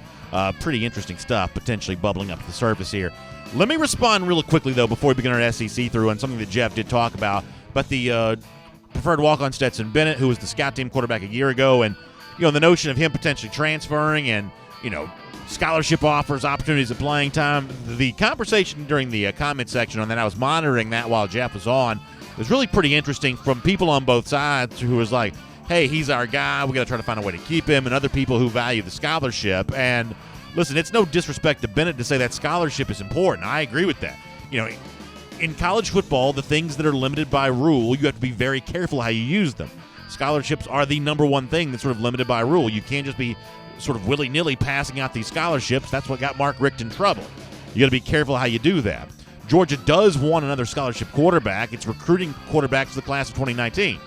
pretty interesting stuff potentially bubbling up to the surface here. Let me respond real quickly, though, before we begin our SEC Through, on something that Jeff did talk about the preferred walk-on Stetson Bennett, who was the scout team quarterback a year ago, and the notion of him potentially transferring and scholarship offers, opportunities of playing time. The conversation during the comment section on that, I was monitoring that while Jeff was on, was really pretty interesting from people on both sides who was like, hey, he's our guy, we got to try to find a way to keep him, and other people who value the scholarship. And listen, it's no disrespect to Bennett to say that scholarship is important. I agree with that. In college football, the things that are limited by rule, you have to be very careful how you use them. Scholarships are the number one thing that's sort of limited by rule. You can't just be sort of willy-nilly passing out these scholarships. That's what got Mark Richt in trouble. You got to be careful how you do that. Georgia does want another scholarship quarterback. It's recruiting quarterbacks for the class of 2019.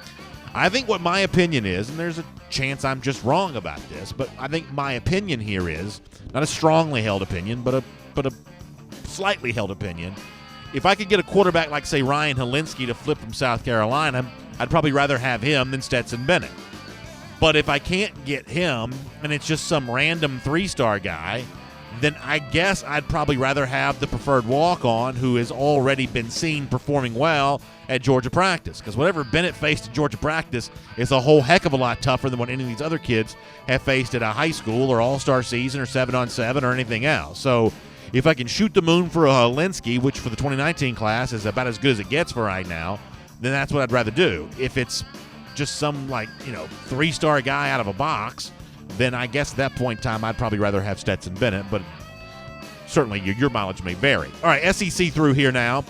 I think what my opinion is, and there's a chance I'm just wrong about this, but I think my opinion here is, not a strongly held opinion, but a slightly held opinion. If I could get a quarterback like, say, Ryan Helinski to flip from South Carolina, I'd probably rather have him than Stetson Bennett. But if I can't get him, and it's just some random 3-star guy, then I guess I'd probably rather have the preferred walk-on who has already been seen performing well at Georgia practice. Because whatever Bennett faced at Georgia practice is a whole heck of a lot tougher than what any of these other kids have faced at a high school or all-star season or 7-on-7 or anything else. So if I can shoot the moon for a Helinski, which for the 2019 class is about as good as it gets for right now, then that's what I'd rather do. If it's just some 3-star guy out of a box, then I guess at that point in time I'd probably rather have Stetson Bennett, but certainly your mileage may vary. All right, SEC Through here now.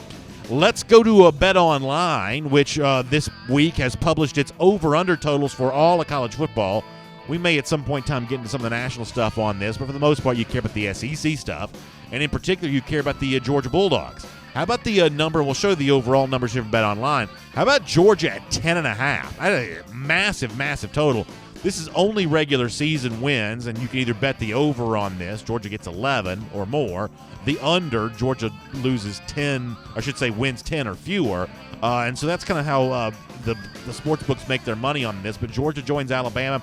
Let's go to a Bet Online, which this week has published its over-under totals for all of college football. We may at some point in time get into some of the national stuff on this, but for the most part you care about the SEC stuff, and in particular you care about the Georgia Bulldogs. How about the number? We'll show you the overall numbers here from Bet Online. How about Georgia at 10.5? That's a massive, massive total. This is only regular season wins, and you can either bet the over on this. Georgia gets 11 or more. The under, Georgia loses 10, I should say wins 10 or fewer. And so that's kind of how the sports books make their money on this. But Georgia joins Alabama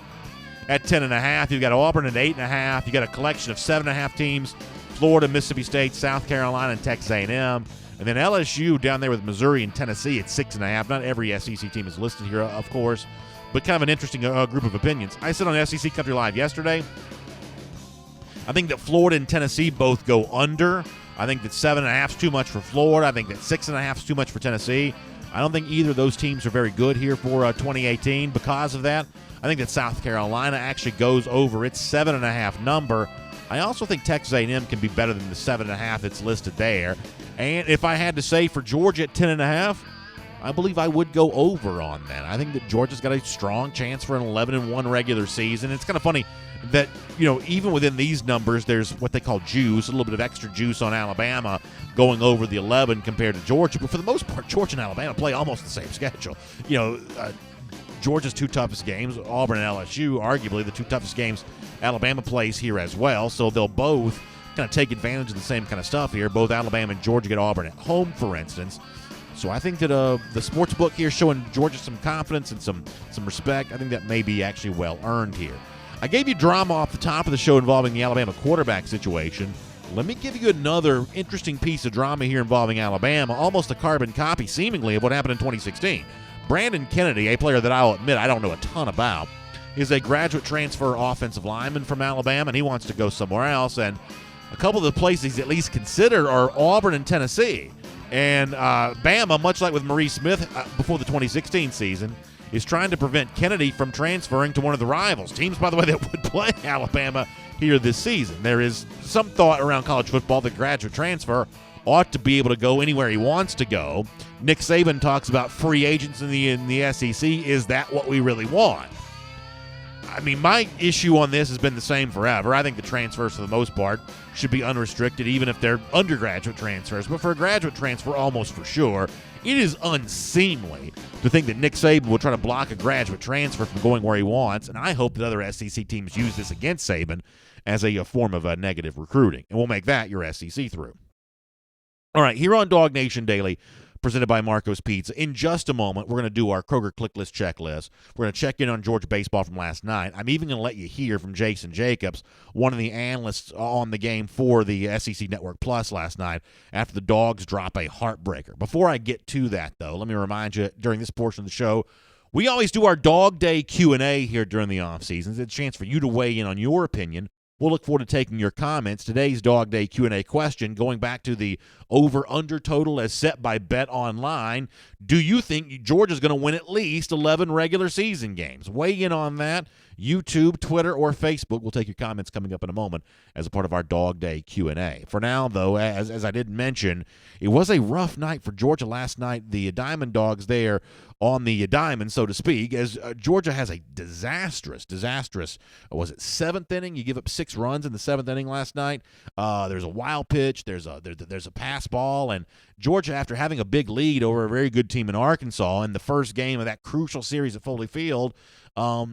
at 10.5. You've got Auburn at 8.5. You got a collection of 7.5 teams: Florida, Mississippi State, South Carolina, and Texas A&M. And then LSU down there with Missouri and Tennessee at 6.5. Not every SEC team is listed here, of course, but kind of an interesting group of opinions. I said on SEC Country Live yesterday, I think that Florida and Tennessee both go under. I think that 7.5 is too much for Florida. I think that 6.5 is too much for Tennessee. I don't think either of those teams are very good here for 2018. Because of that, I think that South Carolina actually goes over its 7.5 number. I also think Texas A&M can be better than the 7.5 that's listed there. And if I had to say for Georgia at 10.5, I believe I would go over on that. I think that Georgia's got a strong chance for an 11-1 regular season. It's kind of funny that, even within these numbers, there's what they call juice, a little bit of extra juice on Alabama going over the 11 compared to Georgia. But for the most part, Georgia and Alabama play almost the same schedule. Georgia's two toughest games, Auburn and LSU, arguably the two toughest games Alabama plays here as well. So they'll both kind of take advantage of the same kind of stuff here. Both Alabama and Georgia get Auburn at home, for instance. So I think that the sports book here showing Georgia some confidence and some respect. I think that may be actually well earned here. I gave you drama off the top of the show involving the Alabama quarterback situation. Let me give you another interesting piece of drama here involving Alabama, almost a carbon copy, seemingly, of what happened in 2016. Brandon Kennedy, a player that I'll admit I don't know a ton about, is a graduate transfer offensive lineman from Alabama, and he wants to go somewhere else. And a couple of the places he's at least considered are Auburn and Tennessee. And Bama, much like with Maurice Smith before the 2016 season, is trying to prevent Kennedy from transferring to one of the rivals. Teams, by the way, that would play Alabama here this season. There is some thought around college football that graduate transfer ought to be able to go anywhere he wants to go. Nick Saban talks about free agents in the SEC. Is that what we really want? I mean, my issue on this has been the same forever. I think the transfers, for the most part, should be unrestricted, even if they're undergraduate transfers. But for a graduate transfer, almost for sure, it is unseemly to think that Nick Saban will try to block a graduate transfer from going where he wants. And I hope that other SEC teams use this against Saban as a form of negative recruiting. And we'll make that your SEC through. All right, here on DawgNation Daily, presented by Marco's Pizza. In just a moment, we're going to do our Kroger Click List checklist. We're going to check in on Georgia baseball from last night. I'm even going to let you hear from Jason Jacobs, one of the analysts on the game for the SEC Network Plus last night, after the Dogs drop a heartbreaker. Before I get to that, though, let me remind you, during this portion of the show, we always do our Dog Day Q&A here during the offseason. It's a chance for you to weigh in on your opinion. We'll look forward to taking your comments. Today's Dog Day Q&A question, going back to the over-under total as set by Bet Online, do you think Georgia's going to win at least 11 regular season games? Weigh in on that. YouTube, Twitter, or Facebook. We'll take your comments coming up in a moment as a part of our Dog Day Q&A. For now, though, as I did mention, it was a rough night for Georgia last night. The Diamond Dogs there on the diamond, so to speak, as Georgia has a disastrous, was it seventh inning? You give up 6 runs in the 7th inning last night. There's a wild pitch. There's a pass ball, and Georgia, after having a big lead over a very good team in Arkansas in the first game of that crucial series at Foley Field,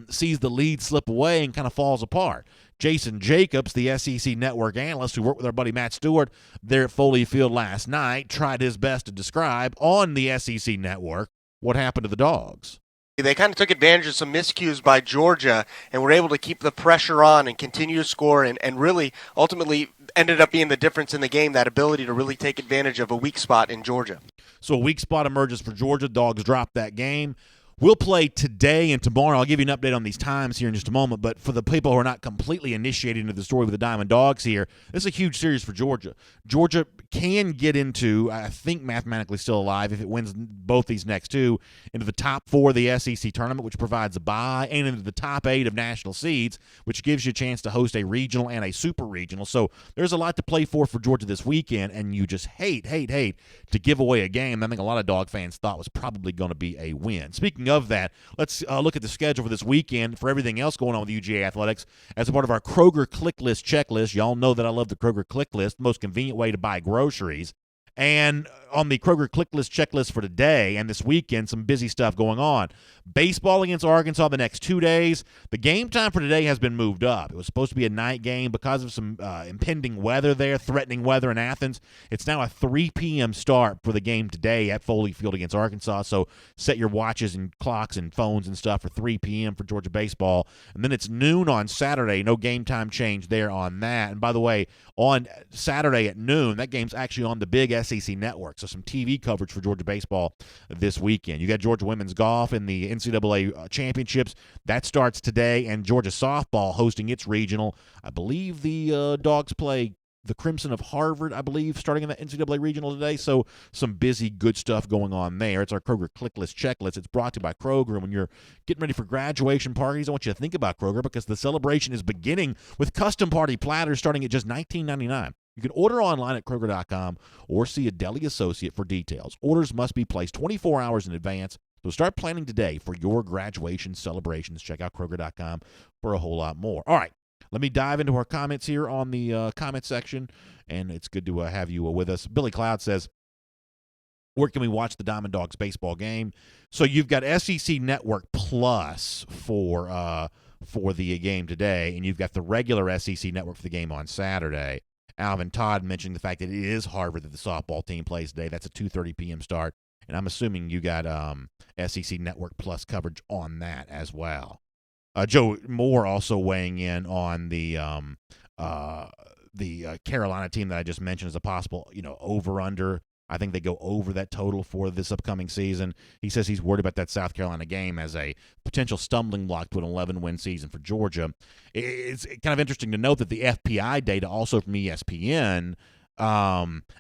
sees the lead slip away and kind of falls apart. Jason Jacobs, the SEC Network analyst who worked with our buddy Matt Stewart there at Foley Field last night, tried his best to describe on the SEC Network what happened to the Dogs. They kind of took advantage of some miscues by Georgia and were able to keep the pressure on and continue to score and really ultimately ended up being the difference in the game, that ability to really take advantage of a weak spot in Georgia. So a weak spot emerges for Georgia. Dogs drop that game. We'll play today and tomorrow. I'll give you an update on these times here in just a moment. But for the people who are not completely initiated into the story with the Diamond Dogs here, this is a huge series for Georgia. Georgia can get into, I think mathematically still alive if it wins both these next two, into the top 4 of the SEC tournament, which provides a bye, and into the top 8 of national seeds, which gives you a chance to host a regional and a super regional. So there's a lot to play for Georgia this weekend, and you just hate to give away a game I think a lot of Dog fans thought was probably going to be a win. Speaking of that, let's look at the schedule for this weekend for everything else going on with UGA Athletics as a part of our Kroger Click List checklist. Y'all know that I love the Kroger Click List, the most convenient way to buy groceries. And on the Kroger Click List checklist for today and this weekend, some busy stuff going on. Baseball against Arkansas the next 2 days. The game time for today has been moved up. It was supposed to be a night game because of some impending weather there, threatening weather in Athens. It's now a 3 p.m. start for the game today at Foley Field against Arkansas. So set your watches and clocks and phones and stuff for 3 p.m. for Georgia baseball. And then it's noon on Saturday. No game time change there on that. And by the way, on Saturday at noon, that game's actually on the big SEC network. So some TV coverage for Georgia baseball this weekend. You got Georgia women's golf in the NCAA championships. That starts today, and Georgia softball hosting its regional. I believe the Dogs play the Crimson of Harvard, I believe, starting in the NCAA regional today. So some busy, good stuff going on there. It's our Kroger Click List checklist. It's brought to you by Kroger. And when you're getting ready for graduation parties, I want you to think about Kroger because the celebration is beginning with custom party platters starting at just $19.99. You can order online at Kroger.com or see a deli associate for details. Orders must be placed 24 hours in advance, so start planning today for your graduation celebrations. Check out Kroger.com for a whole lot more. All right, let me dive into our comments here on the comment section, and it's good to have you with us. Billy Cloud says, where can we watch the Diamond Dogs baseball game? So you've got SEC Network Plus for the game today, and you've got the regular SEC Network for the game on Saturday. Alvin Todd mentioning the fact that it is Harvard that the softball team plays today. That's a 2:30 p.m. start, and I'm assuming you got SEC Network Plus coverage on that as well. Joe Moore also weighing in on the Carolina team that I just mentioned as a possible, over-under. I think they go over that total for this upcoming season. He says he's worried about that South Carolina game as a potential stumbling block to an 11-win season for Georgia. It's kind of interesting to note that the FPI data, also from ESPN,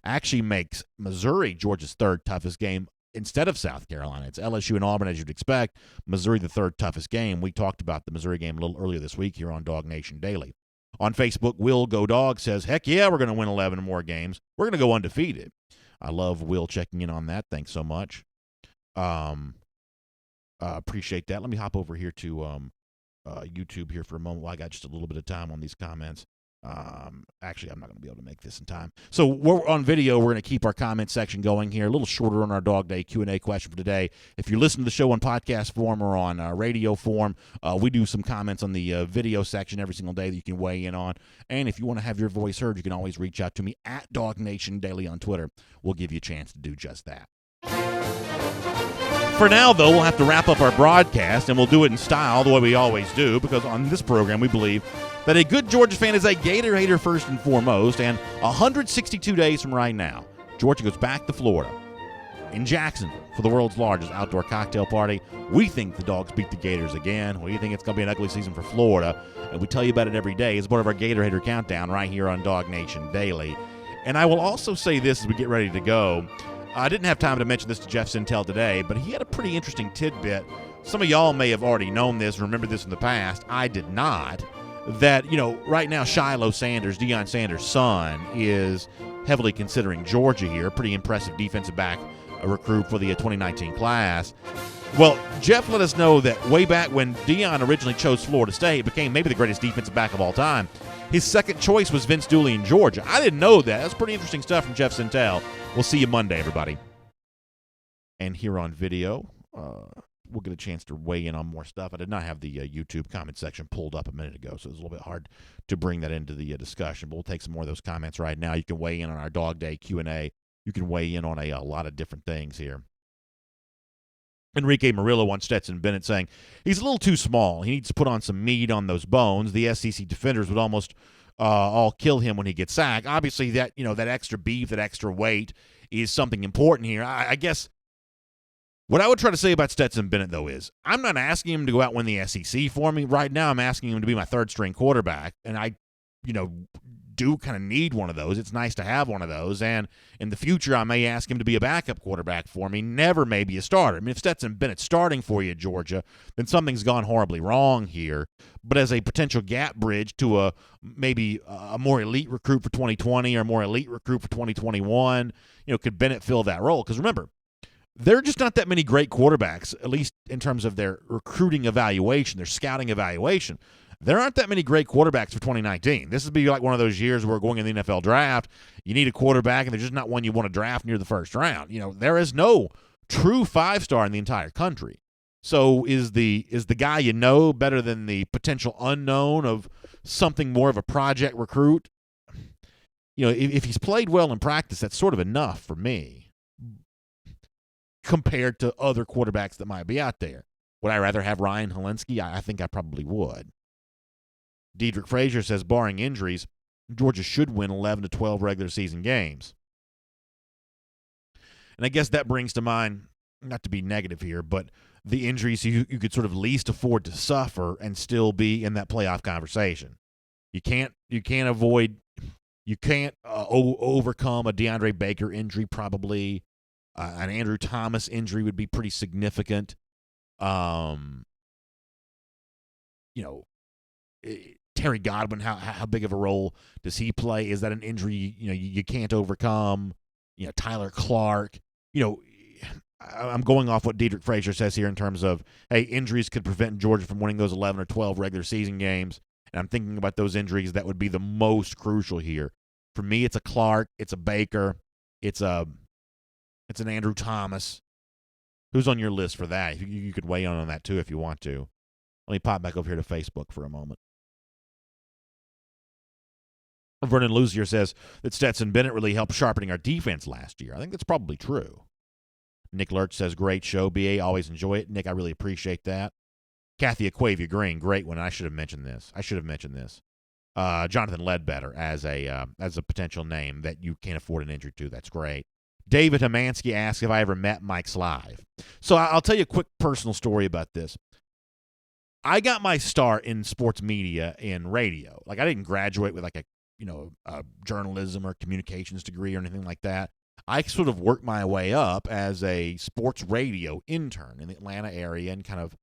actually makes Missouri Georgia's third toughest game instead of South Carolina. It's LSU and Auburn, as you'd expect. Missouri, the third toughest game. We talked about the Missouri game a little earlier this week here on DawgNation Daily. On Facebook, Will Go Dog says, heck yeah, we're going to win 11 more games. We're going to go undefeated. I love Will checking in on that. Thanks so much. Appreciate that. Let me hop over here to YouTube here for a moment while I got just a little bit of time on these comments. Actually, I'm not going to be able to make this in time. So we're on video. We're going to keep our comment section going here. A little shorter on our Dog Day Q&A question for today. If you listen to the show on podcast form or on radio form, we do some comments on the video section every single day that you can weigh in on. And if you want to have your voice heard, you can always reach out to me at DawgNation Daily on Twitter. We'll give you a chance to do just that. For now, though, we'll have to wrap up our broadcast, and we'll do it in style the way we always do, because on this program we believe that a good Georgia fan is a Gator hater first and foremost, and 162 days from right now, Georgia goes back to Florida in Jacksonville for the world's largest outdoor cocktail party. We think the Dogs beat the Gators again. We think it's going to be an ugly season for Florida, and we tell you about it every day as part of our Gator Hater Countdown right here on DawgNation Daily. And I will also say this as we get ready to go. I didn't have time to mention this to Jeff Sintel today, but he had a pretty interesting tidbit. Some of y'all may have already known this, remember this in the past. I did not. That, right now Shiloh Sanders, Deion Sanders' son, is heavily considering Georgia here. Pretty impressive defensive back recruit for the 2019 class. Well, Jeff let us know that way back when Deion originally chose Florida State, became maybe the greatest defensive back of all time, his second choice was Vince Dooley in Georgia. I didn't know that. That's pretty interesting stuff from Jeff Sintel. We'll see you Monday, everybody. And here on video, we'll get a chance to weigh in on more stuff. I did not have the YouTube comment section pulled up a minute ago, so it was a little bit hard to bring that into the discussion. But we'll take some more of those comments right now. You can weigh in on our Dog Day Q&A. You can weigh in on a lot of different things here. Enrique Murillo on Stetson Bennett saying he's a little too small. He needs to put on some meat on those bones. The SEC defenders would almost all kill him when he gets sacked. Obviously, that that extra beef, that extra weight is something important here. I guess what I would try to say about Stetson Bennett, though, is I'm not asking him to go out and win the SEC for me. Right now, I'm asking him to be my third-string quarterback, and I, do kind of need one of those. It's nice to have one of those, and in the future, I may ask him to be a backup quarterback for me, never maybe a starter. I mean, if Stetson Bennett's starting for you, Georgia, then something's gone horribly wrong here. But as a potential gap bridge to maybe a more elite recruit for 2020 or a more elite recruit for 2021, could Bennett fill that role? Because remember, there are just not that many great quarterbacks, at least in terms of their recruiting evaluation, their scouting evaluation. There aren't that many great quarterbacks for 2019. This would be like one of those years where we're going in the NFL draft. You need a quarterback, and there's just not one you want to draft near the first round. There is no true five-star in the entire country. So is the guy better than the potential unknown of something more of a project recruit? If he's played well in practice, that's sort of enough for me compared to other quarterbacks that might be out there. Would I rather have Ryan Helinski? I think I probably would. Dedrick Frazier says, barring injuries, Georgia should win 11 to 12 regular season games. And I guess that brings to mind, not to be negative here, but the injuries you could sort of least afford to suffer and still be in that playoff conversation. You can't overcome a DeAndre Baker injury probably. An Andrew Thomas injury would be pretty significant. Terry Godwin, how big of a role does he play? Is that an injury you can't overcome? Tyler Clark. I'm going off what Dedrick Frazier says here in terms of, hey, injuries could prevent Georgia from winning those 11 or 12 regular season games. And I'm thinking about those injuries that would be the most crucial here. For me, it's a Clark, it's a Baker, it's an Andrew Thomas. Who's on your list for that? You could weigh in on that too if you want to. Let me pop back over here to Facebook for a moment. Vernon Luzier says that Stetson Bennett really helped sharpening our defense last year. I think that's probably true. Nick Lurch says, great show, BA. Always enjoy it. Nick, I really appreciate that. Kathy Aquavia Green, great one. I should have mentioned this. Jonathan Ledbetter as a potential name that you can't afford an injury to. That's great. David Hamansky asks if I ever met Mike Slive. So I'll tell you a quick personal story about this. I got my start in sports media in radio. Like, I didn't graduate with like a journalism or communications degree or anything like that. I sort of worked my way up as a sports radio intern in the Atlanta area and kind of,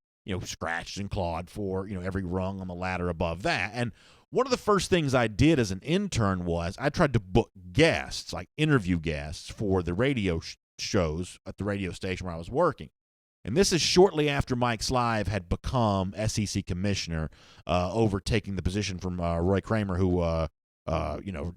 scratched and clawed for, every rung on the ladder above that. And one of the first things I did as an intern was I tried to book guests, like interview guests for the radio shows at the radio station where I was working. And this is shortly after Mike Slive had become SEC commissioner, overtaking the position from Roy Kramer, who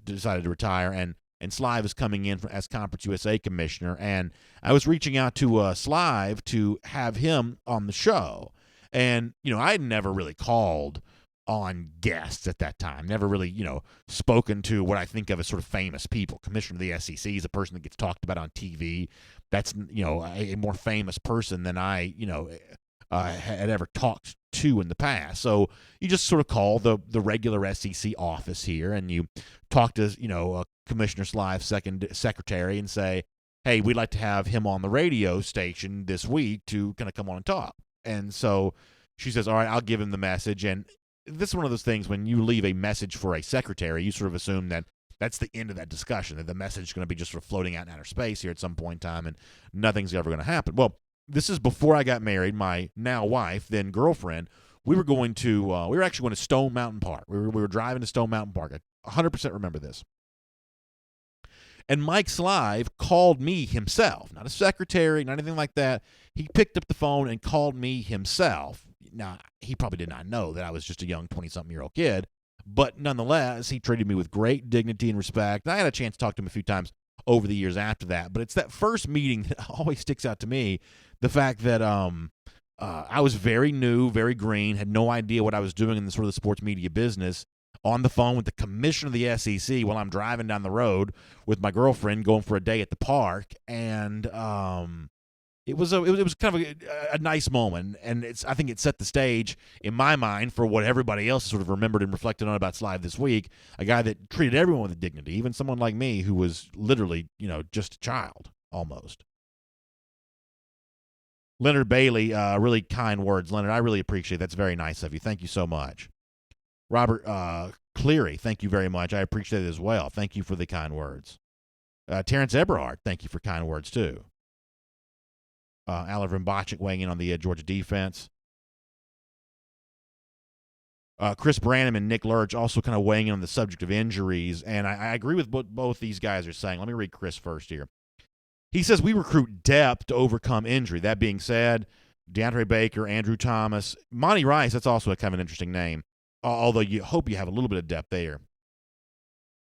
decided to retire, and Slive is coming in as Conference USA commissioner. And I was reaching out to Slive to have him on the show. And, I had never really called on guests at that time, never really, spoken to what I think of as sort of famous people. Commissioner of the SEC is a person that gets talked about on TV. That's, a more famous person than I, had ever talked to in the past. So you just sort of call the regular SEC office here and you talk to, Commissioner Slive's secretary and say, hey, we'd like to have him on the radio station this week to kind of come on and talk. And so she says, all right, I'll give him the message. And this is one of those things when you leave a message for a secretary, you sort of assume that that's the end of that discussion, that the message is going to be just sort of floating out in outer space here at some point in time and nothing's ever going to happen. Well, this is before I got married. My now wife, then girlfriend, we were actually going to Stone Mountain Park. We were driving to Stone Mountain Park. I 100% remember this. And Mike Slive called me himself, not a secretary, not anything like that. He picked up the phone and called me himself. Now, he probably did not know that I was just a young 20-something-year-old kid, but nonetheless, he treated me with great dignity and respect. I had a chance to talk to him a few times over the years after that, but it's that first meeting that always sticks out to me, the fact that I was very new, very green, had no idea what I was doing in the sort of the sports media business, on the phone with the commissioner of the SEC while I'm driving down the road with my girlfriend going for a day at the park. And it was kind of a nice moment. And I think it set the stage in my mind for what everybody else sort of remembered and reflected on about Slive this week, a guy that treated everyone with dignity, even someone like me who was literally, just a child almost. Leonard Bailey, really kind words. Leonard, I really appreciate it. That's very nice of you. Thank you so much. Robert Cleary, thank you very much. I appreciate it as well. Thank you for the kind words. Terrence Eberhard, thank you for kind words too. Oliver Mbachik weighing in on the Georgia defense. Chris Branham and Nick Lurch also kind of weighing in on the subject of injuries, and I agree with what both these guys are saying. Let me read Chris first here. He says, we recruit depth to overcome injury. That being said, DeAndre Baker, Andrew Thomas, Monty Rice, that's also a kind of an interesting name, although you hope you have a little bit of depth there.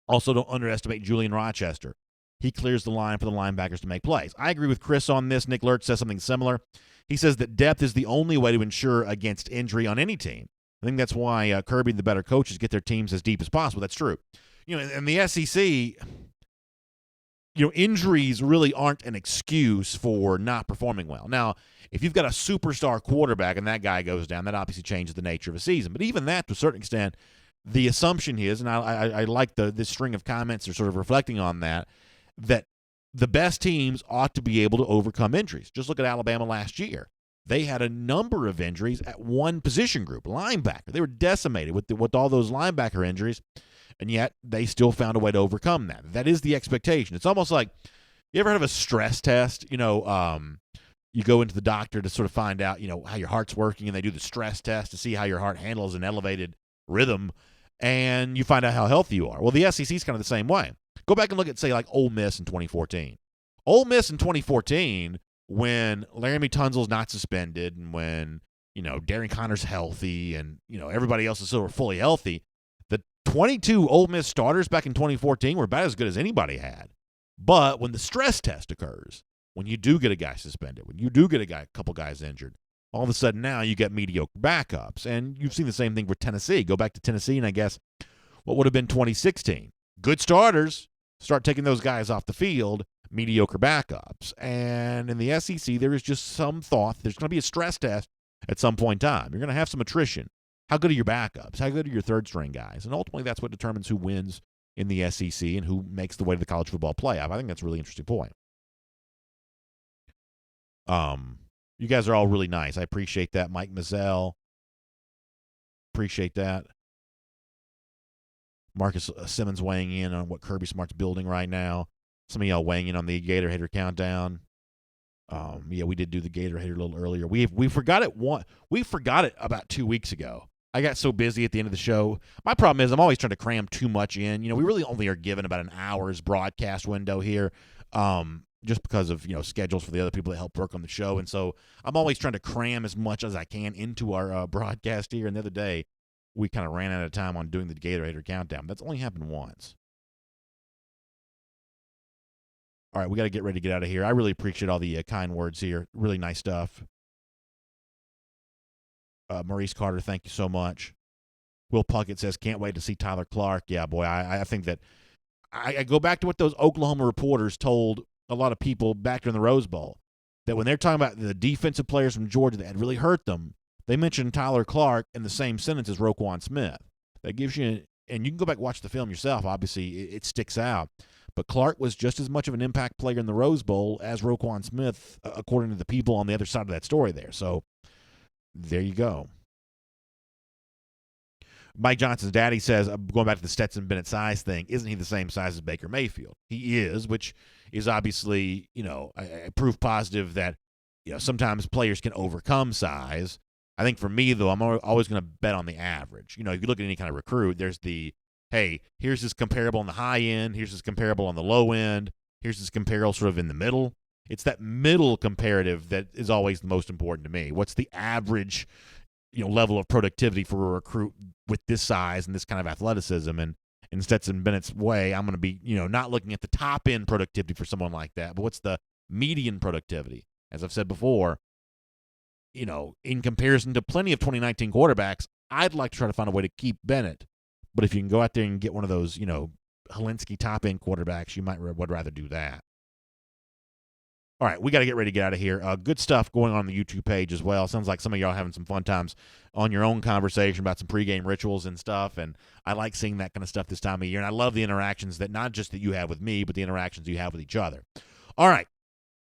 Also, don't underestimate Julian Rochester. He clears the line for the linebackers to make plays. I agree with Chris on this. Nick Lurch says something similar. He says that depth is the only way to ensure against injury on any team. I think that's why Kirby and the better coaches get their teams as deep as possible. That's true. In the SEC, injuries really aren't an excuse for not performing well. Now, if you've got a superstar quarterback and that guy goes down, that obviously changes the nature of a season. But even that, to a certain extent, the assumption is, and I like this string of comments are sort of reflecting on that the best teams ought to be able to overcome injuries. Just look at Alabama last year. They had a number of injuries at one position group, linebacker. They were decimated with all those linebacker injuries, and yet they still found a way to overcome that. That is the expectation. It's almost like, you ever heard of a stress test? You go into the doctor to sort of find out, how your heart's working, and they do the stress test to see how your heart handles an elevated rhythm, and you find out how healthy you are. Well, the SEC is kind of the same way. Go back and look at, say, like Ole Miss in 2014. Ole Miss in 2014, when Laramie Tunsil's not suspended and when, Derrick Hunter's healthy and, everybody else is sort of fully healthy, the 22 Ole Miss starters back in 2014 were about as good as anybody had. But when the stress test occurs, when you do get a guy suspended, when you do get a couple guys injured, all of a sudden now you get mediocre backups. And you've seen the same thing for Tennessee. Go back to Tennessee and I guess what would have been 2016. Good starters, start taking those guys off the field, mediocre backups. And in the SEC, there is just some thought there's going to be a stress test at some point in time. You're going to have some attrition. How good are your backups? How good are your third-string guys? And ultimately, that's what determines who wins in the SEC and who makes the way to the college football playoff. I think that's a really interesting point. You guys are all really nice. I appreciate that. Mike Mazzell. Appreciate that. Marcus Simmons weighing in on what Kirby Smart's building right now. Some of y'all weighing in on the Gator Hater Countdown. Yeah, we did do the Gator Hater a little earlier. We forgot it we forgot it about 2 weeks ago. I got so busy at the end of the show. My problem is I'm always trying to cram too much in. We really only are given about an hour's broadcast window here. Just because of schedules for the other people that help work on the show, and so I'm always trying to cram as much as I can into our broadcast here. And the other day, we kind of ran out of time on doing the Gator Hater Countdown. That's only happened once. All right, we got to get ready to get out of here. I really appreciate all the kind words here. Really nice stuff. Maurice Carter, thank you so much. Will Puckett says, can't wait to see Tyler Clark. Yeah, boy, I think that I go back to what those Oklahoma reporters told a lot of people back during the Rose Bowl, that when they're talking about the defensive players from Georgia that had really hurt them, they mentioned Tyler Clark in the same sentence as Roquan Smith. That gives you, and you can go back and watch the film yourself. Obviously, it sticks out. But Clark was just as much of an impact player in the Rose Bowl as Roquan Smith, according to the people on the other side of that story there. So there you go. Mike Johnson's daddy says, going back to the Stetson Bennett size thing, isn't he the same size as Baker Mayfield? He is, which is obviously, a proof positive that, sometimes players can overcome size. I think for me, though, I'm always going to bet on the average. If you look at any kind of recruit, there's the, hey, here's this comparable on the high end, here's this comparable on the low end, here's this comparable sort of in the middle. It's that middle comparative that is always the most important to me. What's the average level of productivity for a recruit with this size and this kind of athleticism? And in Stetson Bennett's way, I'm going to be, not looking at the top end productivity for someone like that, but what's the median productivity? As I've said before, in comparison to plenty of 2019 quarterbacks, I'd like to try to find a way to keep Bennett. But if you can go out there and get one of those, Helinski top end quarterbacks, you would rather do that. All right, we got to get ready to get out of here. Good stuff going on the YouTube page as well. Sounds like some of y'all having some fun times on your own conversation about some pregame rituals and stuff, and I like seeing that kind of stuff this time of year, and I love the interactions that not just that you have with me, but the interactions you have with each other. All right,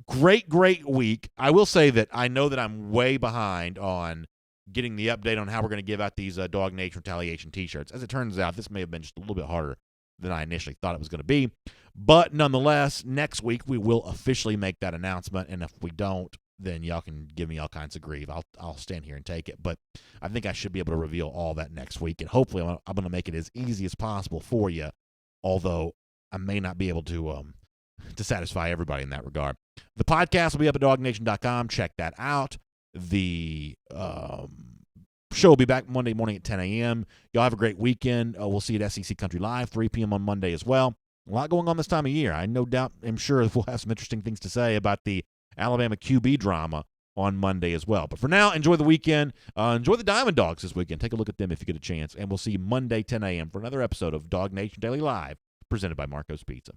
great week. I will say that I know that I'm way behind on getting the update on how we're going to give out these DawgNation Retaliation t-shirts. As it turns out, this may have been just a little bit harder than I initially thought it was going to be. But nonetheless, next week we will officially make that announcement, and if we don't, then y'all can give me all kinds of grief. I'll stand here and take it. But I think I should be able to reveal all that next week, and hopefully I'm going to make it as easy as possible for you, although I may not be able to satisfy everybody in that regard. The podcast will be up at DawgNation.com. Check that out. The show will be back Monday morning at 10 a.m. Y'all have a great weekend. We'll see you at SEC Country Live, 3 p.m. on Monday as well. A lot going on this time of year. I'm sure we'll have some interesting things to say about the Alabama QB drama on Monday as well. But for now, enjoy the weekend. Enjoy the Diamond Dogs this weekend. Take a look at them if you get a chance. And we'll see you Monday, 10 a.m. for another episode of DawgNation Daily Live, presented by Marco's Pizza.